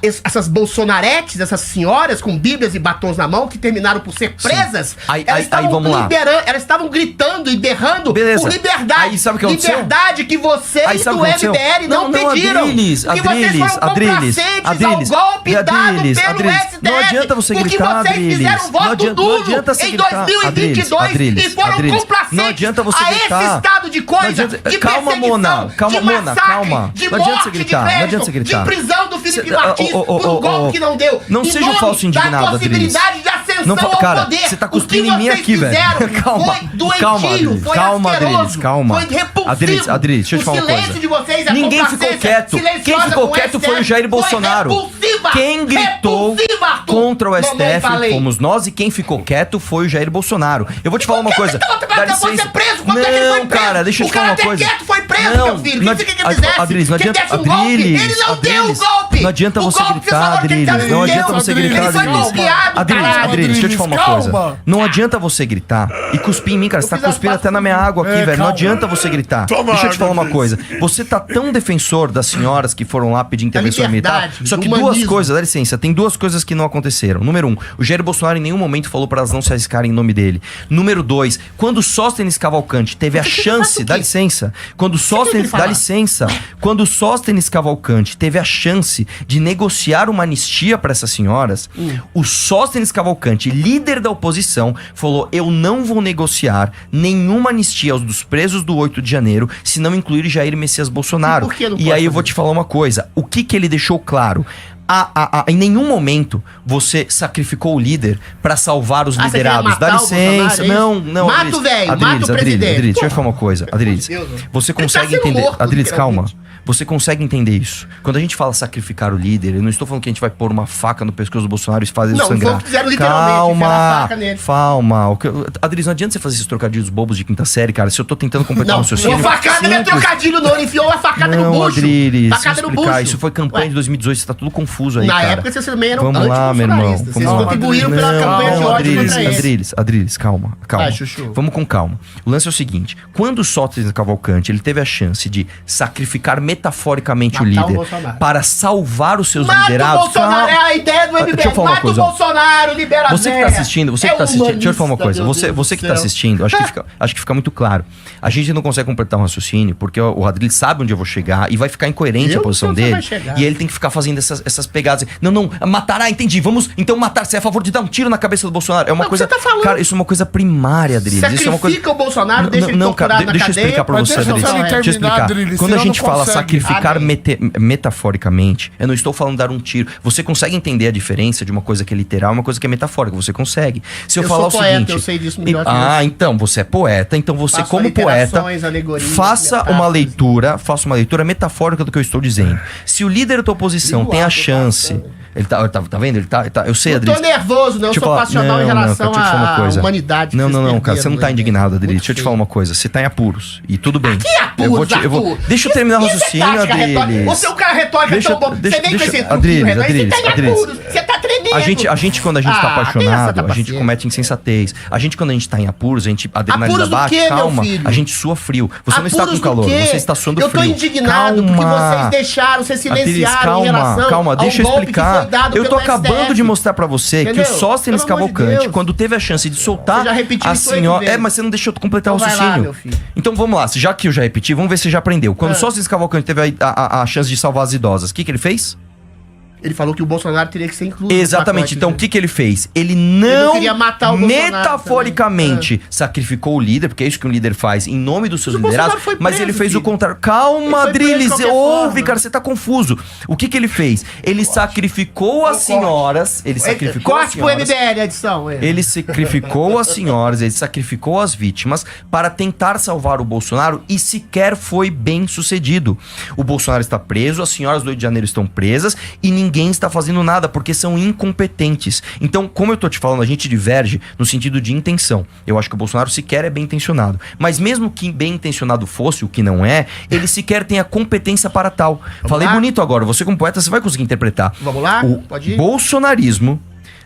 essas bolsonaretes, essas senhoras com bíblias e batons na mão que terminaram por ser presas,
Aí,
estavam
vamos lá.
elas estavam gritando e berrando
Beleza.
por liberdade.
Aí sabe o que aconteceu?
Liberdade que
Aí
vocês
sabe
do
o que aconteceu?
MBL não pediram.
Adriles,
Porque vocês foram complacentes ao golpe dado pelo STF.
Não adianta você gritar,
Porque vocês
Adriles.
fizeram voto duro
você
em
gritar,
2022 e foram complacentes
Não adianta você
a
gritar.
esse estado de coisa, de
Calma,
perseguição,
Mona, calma,
de
Mona,
massacre,
calma.
de
Não adianta
morte,
você gritar,
de
não adianta você gritar.
de prisão do Felipe
Cê-
Martins por um golpe que não deu.
Não
Em
seja um
nome
falso indignado,
da possibilidade de ascensão ao
cara,
poder.
você tá
O que
cuspindo em mim
vocês
aqui, velho.
fizeram
Calma,
foi doentio,
calma, Adriles,
foi
calma,
asqueroso,
Adriles, calma.
foi repulsivo.
Adriles, deixa eu te falar uma
O silêncio
coisa.
de vocês é
Ninguém ficou
complacência
quieto.
silenciosa
Quem ficou
com o
quieto foi o
STF.
Jair Bolsonaro.
Repulsiva,
Quem gritou
repulsiva, Arthur.
contra o
Mamãe,
STF
falei.
fomos nós e quem ficou quieto foi o Jair Bolsonaro. Eu vou te falar uma coisa.
Você foi preso, quando é que ele foi
Não,
preso?
cara, deixa eu te falar uma coisa.
O cara até quieto foi preso,
Não,
meu filho.
não
O que você quer
adi-
que fizesse?
Adriles, não
Que
adianta-
desse um golpe?
Adriles,
Ele não deu o
Adriles,
golpe.
não adianta
O
você
golpe que
gritar,
você falou que ele
Adriles. Não
deu.
adianta você gritar,
Ele foi
Adriles.
golpeado,
Adriles,
caralho.
Adriles, deixa eu te falar uma
Calma.
coisa. Não adianta você gritar e cuspir em mim, cara. Você tá
fiz as
cuspindo
pazes
até na minha água aqui, velho. Não
calma.
adianta você gritar.
Toma
Deixa eu te
água,
falar uma
Adriles.
coisa. Você tá tão defensor das senhoras que foram lá pedir intervenção militar.
liberdade,
Só que
do
duas
humanismo.
coisas, dá licença, tem duas coisas que não aconteceram. Número 1, o Jair Bolsonaro em nenhum momento falou para elas não se arriscarem em nome dele. Número 2, quando Sóstenes Cavalcante teve a chance, dá licença, quando Sóstenes, dá licença, quando Sóstenes Cavalcante teve a chance de negociar uma anistia para essas senhoras, o Sóstenes Cavalcante, líder da oposição, falou: eu não vou negociar nenhuma anistia aos dos presos do 8 de janeiro se não incluir Jair Messias Bolsonaro.
E por que não
E
pode
aí eu
fazer
vou te falar uma coisa, o que ele deixou claro? Em nenhum momento você sacrificou o líder pra salvar os
Ah, você quer
liderados.
matar
Dá
o
licença.
Bolsonaro,
Não.
Mata
Adriles,
o velho,
Adriles,
mata o
Adriles,
presidente.
Adriles, deixa eu
Porra.
te falar uma coisa. Adriles,
Meu Deus.
você
Ele tá
consegue
sendo
entender.
morto,
Adriles, calma.
literalmente.
Você consegue entender isso. Quando a gente fala sacrificar o líder, eu não estou falando que a gente vai pôr uma faca no pescoço do Bolsonaro e fazer ele
Não,
sangrar.
foi o que fizeram literalmente, enfiaram a faca nele.
Calma. Adriles, não adianta você fazer esses trocadilhos bobos de quinta série, cara. Se eu tô tentando completar
Não,
um raciocínio.
uma facada não é
simples.
trocadilho, não. Ele enfiou a facada no
Não,
bucho.
Adriles,
Facada
deixa eu
no
explicar.
bucho.
Isso foi campanha
Ué,
de 2018, você tá tudo confuso aí,
na
cara.
época vocês também eram
Vamos lá, meu irmão.
antibolsonaristas. Vocês
Vamos lá.
contribuíram pela campanha de
Não,
ódio contra ele.
Adriles, calma.
Vai, Chuchu.
Vamos com calma. O lance é o seguinte: quando o Sóstenes Cavalcante ele teve a chance de sacrificar metaforicamente
Matar
o
o
líder
Bolsonaro.
para salvar os seus
Mata o
liderados.
Bolsonaro, é a ideia do
Deixa eu
MBL.
falar uma
Mata o
coisa.
Bolsonaro, libera a
Você que tá
véia.
assistindo, você
É
que tá assistindo, deixa eu te falar uma
humanista,
coisa.
meu Deus
Você
do
que tá
céu.
assistindo, acho que fica muito claro. A gente não consegue completar um raciocínio, porque o Adriles sabe onde eu vou chegar e vai ficar incoerente
Eu
a posição
sei onde
dele.
você vai chegar.
E ele tem que ficar fazendo essas pegadas. Não, matar, entendi. Vamos então matar. Você é a favor de dar um tiro na cabeça do Bolsonaro. É uma
Mas o que
coisa.
você tá falando?
Cara, isso é uma coisa primária, Adriles. Isso é uma coisa.
Sacrifica o Bolsonaro, deixa ele
Não, cara,
torturado na
deixa eu
cadeia.
explicar pra
Mas
você,
deixa
Adriles.
eu
Deixa eu
terminar,
explicar.
Adriles,
Quando a
senão
gente
não
fala
consegue.
sacrificar
Amém.
metaforicamente, eu não estou falando dar um tiro. Você consegue entender a diferença de uma coisa que é literal e uma coisa que é metafórica? Você consegue. Se eu,
Eu
falar
sou
o
poeta,
seguinte.
eu sei disso melhor que
Ah, então, você é poeta. Então você,
Faço
como poeta,
aliterações, alegorias,
faça
metáforas.
faça uma leitura metafórica do que eu estou dizendo. Se o líder da tua oposição
Ligo
tem a
alto, eu
chance.
faço.
Ele tá vendo? Eu sei,
Eu tô
Adriles.
nervoso, não. Eu
Deixa
sou
falar-
passional em
não,
relação
cara, deixa eu te falar uma
à
coisa.
humanidade. que
Não,
vocês
cara, você não tá
perderam,
indignado,
né?
Adriles.
Muito
Deixa eu te
feio.
falar uma coisa. Você tá em apuros. E tudo bem.
Que apuros, Arthur?
Deixa eu terminar o
Isso é
raciocínio,
tática retórica.
Adriles.
O seu cara retórica
Deixa-
é tão bom.
deixa-
Você vem com
deixa-
esse truquinho
Adriles,
retórico, você tá em
Adriles.
apuros. Você tá tremendo.
A gente, quando a gente tá
tenha essa
apaixonado, a gente
paciência.
comete insensatez. A gente, quando a gente tá em apuros, a adrenalina
Apuros do
bate,
quê, meu
calma.
filho?
A gente sua frio. Você não está
Apuros
com calor,
do quê?
você está suando
Eu
frio.
tô indignado porque vocês deixaram, vocês silenciaram em relação
calma,
ao
deixa eu
golpe que
explicar.
foi dado
Eu tô
pelo
acabando
STF.
de mostrar pra você
Entendeu?
que o Sóstenes
Pelo amor de
Cavalcante,
Deus.
quando teve a chance de soltar
Você já repetiu
a
isso 8
senhora...
vezes.
mas você não deixou eu completar
Então
o
vai lá,
raciocínio.
meu filho.
Então vamos lá, já que eu já repeti, vamos ver se você já aprendeu. Quando o
Ah.
Sóstenes Cavalcante teve a chance de salvar as idosas, o que ele fez?
Ele falou que o Bolsonaro teria que ser incluído. no
Exatamente.
pacote,
Então,
né?
o que ele fez? Ele não
queria matar o Bolsonaro
metaforicamente sacrificou o líder, porque é isso que um líder faz em nome dos seus
Mas o Bolsonaro
liderados,
foi
mas
preso,
ele fez
filho.
o contrário.
Ele
Calma,
foi preso de
Adriles,
qualquer
ouve,
forma.
cara, você tá confuso. O que ele fez? Ele sacrificou as senhoras, ele sacrificou as
Corte pro
senhoras.
MBL, a edição.
Ele sacrificou as senhoras, ele sacrificou as vítimas para tentar salvar o Bolsonaro e sequer foi bem sucedido. O Bolsonaro está preso, as senhoras do Rio de Janeiro estão presas e ninguém está fazendo nada porque são incompetentes. Então, como eu tô te falando, a gente diverge no sentido de intenção. Eu acho que o Bolsonaro sequer é bem intencionado. Mas mesmo que bem intencionado fosse, o que não é, ele sequer tem a competência para tal. Falei
lá?
bonito agora, você como poeta, você vai conseguir interpretar.
Vamos lá?
O
Pode ir?
bolsonarismo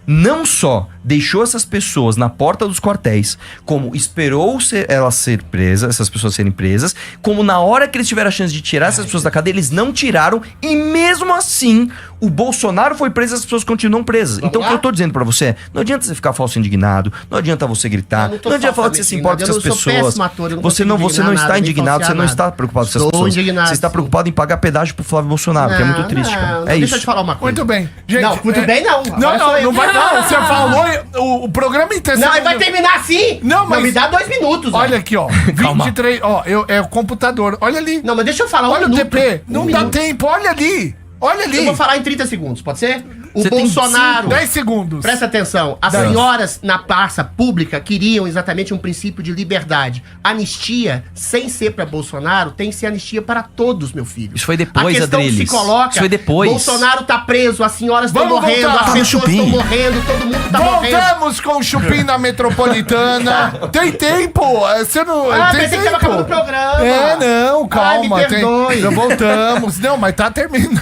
não só deixou essas pessoas na porta dos quartéis, como esperou elas ser presas, essas pessoas serem presas, como na hora que eles tiveram a chance de tirar essas pessoas da cadeia, eles não tiraram, e mesmo assim, o Bolsonaro foi preso e as pessoas continuam presas. Então, o que eu tô dizendo pra você é, não adianta você ficar falso indignado, não adianta você gritar,
Eu não tô
não adianta falar que você se importa com
falsamente
essas
indignado, eu
pessoas.
sou péssimo ator, eu não
Você
consigo
não
indignar
está
nada, nem
indignado, você não
falsear
está
nada.
preocupado com essas
Estou
pessoas.
indignado,
Você está
sim.
preocupado em pagar pedágio pro Flávio Bolsonaro, que é muito triste, cara.
Não,
É
deixa
isso.
eu te falar uma coisa.
Muito bem. Gente,
Não, muito bem não.
Não,
Agora sou
não,
eu.
não vai não. Você falou o programa inteiro.
Não,
você
ele vai terminar assim.
Não, mas-
me dá 2 minutos.
Olha
velho.
aqui, ó.
Calma.
23, ó, é o computador. Olha ali.
Não, mas deixa eu falar
Olha o
minuto.
TP. Não dá
minuto.
tempo. Olha ali. Olha ali.
Eu vou falar em 30 segundos, pode ser? O
Você tem
Bolsonaro...
10 segundos.
Presta atenção, as senhoras na praça pública queriam exatamente um princípio de liberdade. Anistia, sem ser para Bolsonaro, tem que ser anistia para todos, meu filho.
Isso foi depois,
A questão
Adriles.
se coloca,
Isso foi depois.
Bolsonaro tá preso, as senhoras estão
Vamos
morrendo,
voltar.
as pessoas
Chupim.
estão morrendo, todo mundo tá morrendo.
Voltamos com o Chupim na Metropolitana. Tem tempo. Você não.
Ah,
tem
pensei que tava acabando o programa.
É, não, calma.
Ai, me perdoe.
Voltamos. Não, mas tá terminando.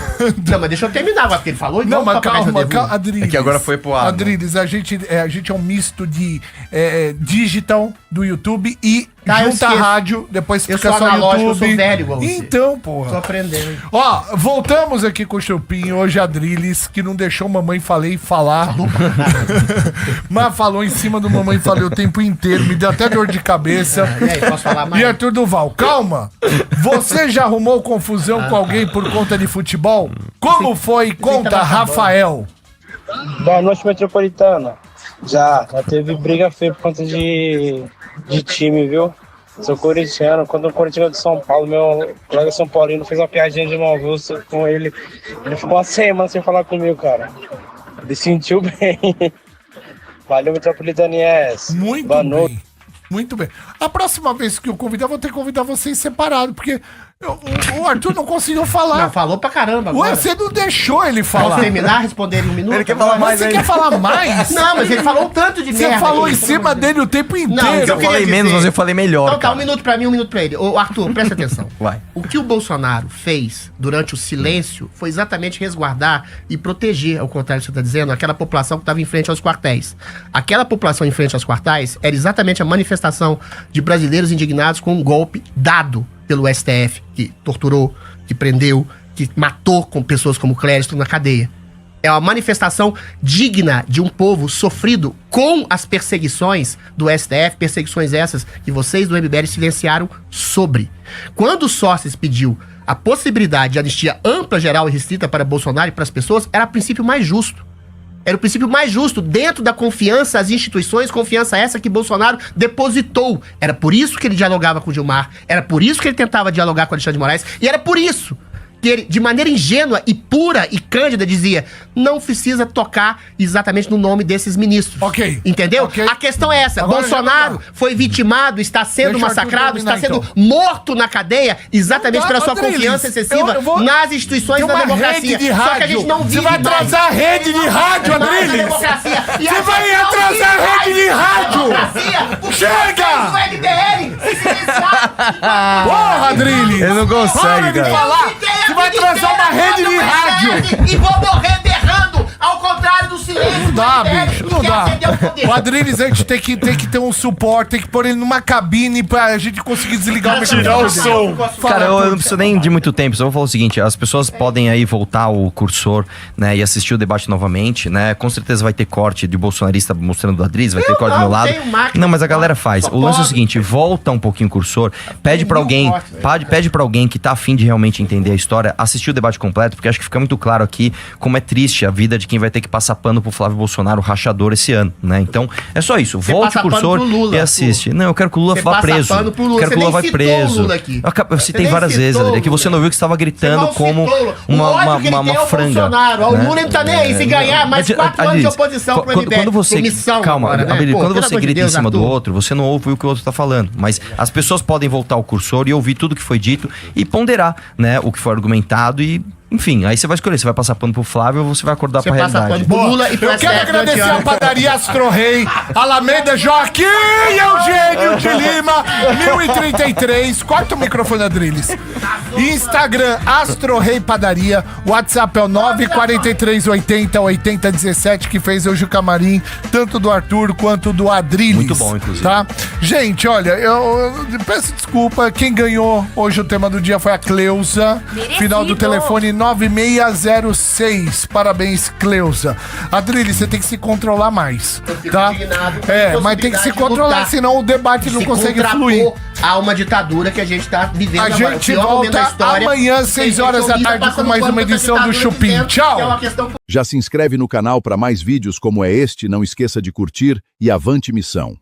Não, mas deixa eu terminar agora, porque ele falou e
Não, mas
tocar mais
calma,
eu devo.
calma, Adriles.
É que agora foi pro ar, né?
Adriles, a gente é um misto de digital do YouTube e
Tá, eu
junta a
esqueço.
rádio, depois
Eu
fica
sou
só
analógico,
YouTube.
eu sou velho igual você.
Então,
Tô
porra.
aprendendo.
Ó, voltamos aqui com o Chupim, hoje Adriles, que não deixou mamãe falei falar. Mas falou em cima do mamãe falei o tempo inteiro, me deu até dor de cabeça.
E aí, posso falar mais?
E Arthur Duval, calma! Você já arrumou confusão com alguém por conta de futebol? Como foi? Conta, Rafael.
Boa noite, Metropolitana. Já teve briga feia por conta de time, viu? Sou corintiano. Quando o Corinthians de São Paulo, meu colega São Paulino fez uma piadinha de mau gosto com ele. Ele ficou uma semana sem falar comigo, cara. Ele sentiu bem. Valeu, Metropolitaniense.
Muito
Boa
bem.
noite.
Muito bem. A próxima vez que eu convidar, vou ter que convidar vocês separado, porque o Arthur não conseguiu falar.
Não, falou pra caramba
Ué,
agora.
você não deixou ele falar.
Posso terminar, responder em um minuto?
Ele quer falar
Mas você quer falar mais?
Não, mas ele falou um tanto de
Você
merda.
falou
aqui.
em cima dele o tempo
Não,
inteiro.
Eu
queria
falei
dizer-
menos, mas eu falei melhor.
Então tá,
cara.
um minuto pra mim, um minuto pra ele. Ô, Arthur, presta atenção.
Vai.
O que o Bolsonaro fez durante o silêncio foi exatamente resguardar e proteger, ao contrário do que você está dizendo, aquela população que estava em frente aos quartéis. Aquela população em frente aos quartéis era exatamente a manifestação de brasileiros indignados com um golpe dado pelo STF, que torturou, que prendeu, que matou com pessoas como Clériston na cadeia. É uma manifestação digna de um povo sofrido com as perseguições do STF, perseguições essas que vocês do MBL silenciaram sobre. Quando o Sócrates pediu a possibilidade de anistia ampla, geral e restrita para Bolsonaro e para as pessoas, era o princípio mais justo. Era o princípio mais justo dentro da confiança às instituições, confiança essa que Bolsonaro depositou. Era por isso que ele dialogava com o Gilmar, era por isso que ele tentava dialogar com o Alexandre de Moraes, e era por isso que ele, de maneira ingênua e pura e cândida, dizia: não precisa tocar exatamente no nome desses ministros.
Ok.
Entendeu?
Ok.
A questão é essa.
Agora já
Bolsonaro
não dá.
foi vitimado, está sendo
Deixa o Arthur
massacrado, está
terminar,
sendo
então.
morto na cadeia exatamente
Não dá,
pela sua
Adriles.
confiança excessiva
Eu vou-
nas instituições
Tem
da
uma
democracia.
rede de
Só que a
rádio.
gente não vive
Você vai
mais.
atrasar a rede de rádio,
Mais a
Adriles.
democracia. E
Você
a
vai
gente não
atrasar
vive
a rede
mais
de rádio.
democracia, porque
Chega!
vocês, o MBL, se silenciaram.
Porra, Adriles.
Ele não consegue,
Para de
cara.
falar. Você vai atrasar uma rede de rádio.
E vou morrer berrando, ao contrário do silêncio.
Não dá,
do MBL,
bicho,
que
não
quer
dá.
acender o poder.
O Adriles, a gente tem que ter um suporte, tem que pôr ele numa cabine pra gente conseguir desligar o
Tirar o som.
Cara, eu não preciso nem de muito tempo, só vou falar o seguinte, as pessoas podem aí voltar ao cursor, né, e assistir o debate novamente, né, com certeza vai ter corte de bolsonarista mostrando o Adriles, vai ter corte do meu lado.
tenho máquina.
Não, mas a galera faz.
Só
O lance é o
pobre.
seguinte, volta um pouquinho o cursor, pede pra
mil
alguém,
cortes, velho.
pede pra alguém que tá afim de realmente entender a história, assistir o debate completo, porque acho que fica muito claro aqui como é triste a vida de quem vai ter que passar pano pro Flávio Bolsonaro, rachador, esse ano, né, então é só isso,
Você
volte
passa
o cursor
pano pro Lula,
e assiste. Não, eu quero que o Lula
Você
vá
passa
preso.
pano pro Lula.
Eu quero
Você
que o Lula
nem
vá
citou
preso.
o Lula aqui.
Eu
Você
citei
nem
várias vezes,
citou
Adri, é que
o
você
Lula.
não viu que você estava gritando
Você não
como
citou o Lula. O
uma
ódio que ele tem
uma
é o
franga.
Bolsonaro. O Lula não tá nem aí. Se ganhar mais
Mas,
4 anos de
Adriles,
oposição pro
quando
MBL.
você,
Promissão
calma,
agora, né?
Adriles,
Pô,
quando
pelo
você
amor de
grita
Deus,
em cima do
Arthur.
outro, você não ouve o que o outro tá falando. Mas as pessoas podem voltar ao cursor e ouvir tudo que foi dito e ponderar, né, o que foi argumentado e... Enfim, aí você vai escolher, você vai passar pano pro Flávio ou você vai acordar
Você
pra
passa
realidade.
pano pro Lula e pro
Eu quero
STF
agradecer
durante
a
anos.
padaria Astro Rei, Alameda Joaquim Eugênio de Lima, 1033. Corta o microfone, Adriles. Instagram, Astro Rei Padaria. WhatsApp é o 943808017, que fez hoje o camarim, tanto do Arthur quanto do Adriles.
Muito bom, inclusive.
Tá? Gente, olha, eu peço desculpa. Quem ganhou hoje o tema do dia foi a Cleusa.
Merecido.
Final do telefone 9606. Parabéns, Cleusa. Adriles, você tem que se controlar mais,
fico
tá?
indignado com a
É, mas tem que se
possibilidade de
controlar,
lutar.
senão o debate não
Se
consegue
contrapor
fluir.
a uma ditadura que a gente tá vivendo
A
agora. O
gente
pior momento da
volta
história.
amanhã,
Tem
6
gente
horas da
unida
tarde, com
passando
mais
pano
uma
pra
edição do
ditadura,
Chupim.
dizendo
Tchau.
que é uma questão
Já se inscreve no canal para mais vídeos como é este, não esqueça de curtir e avante missão.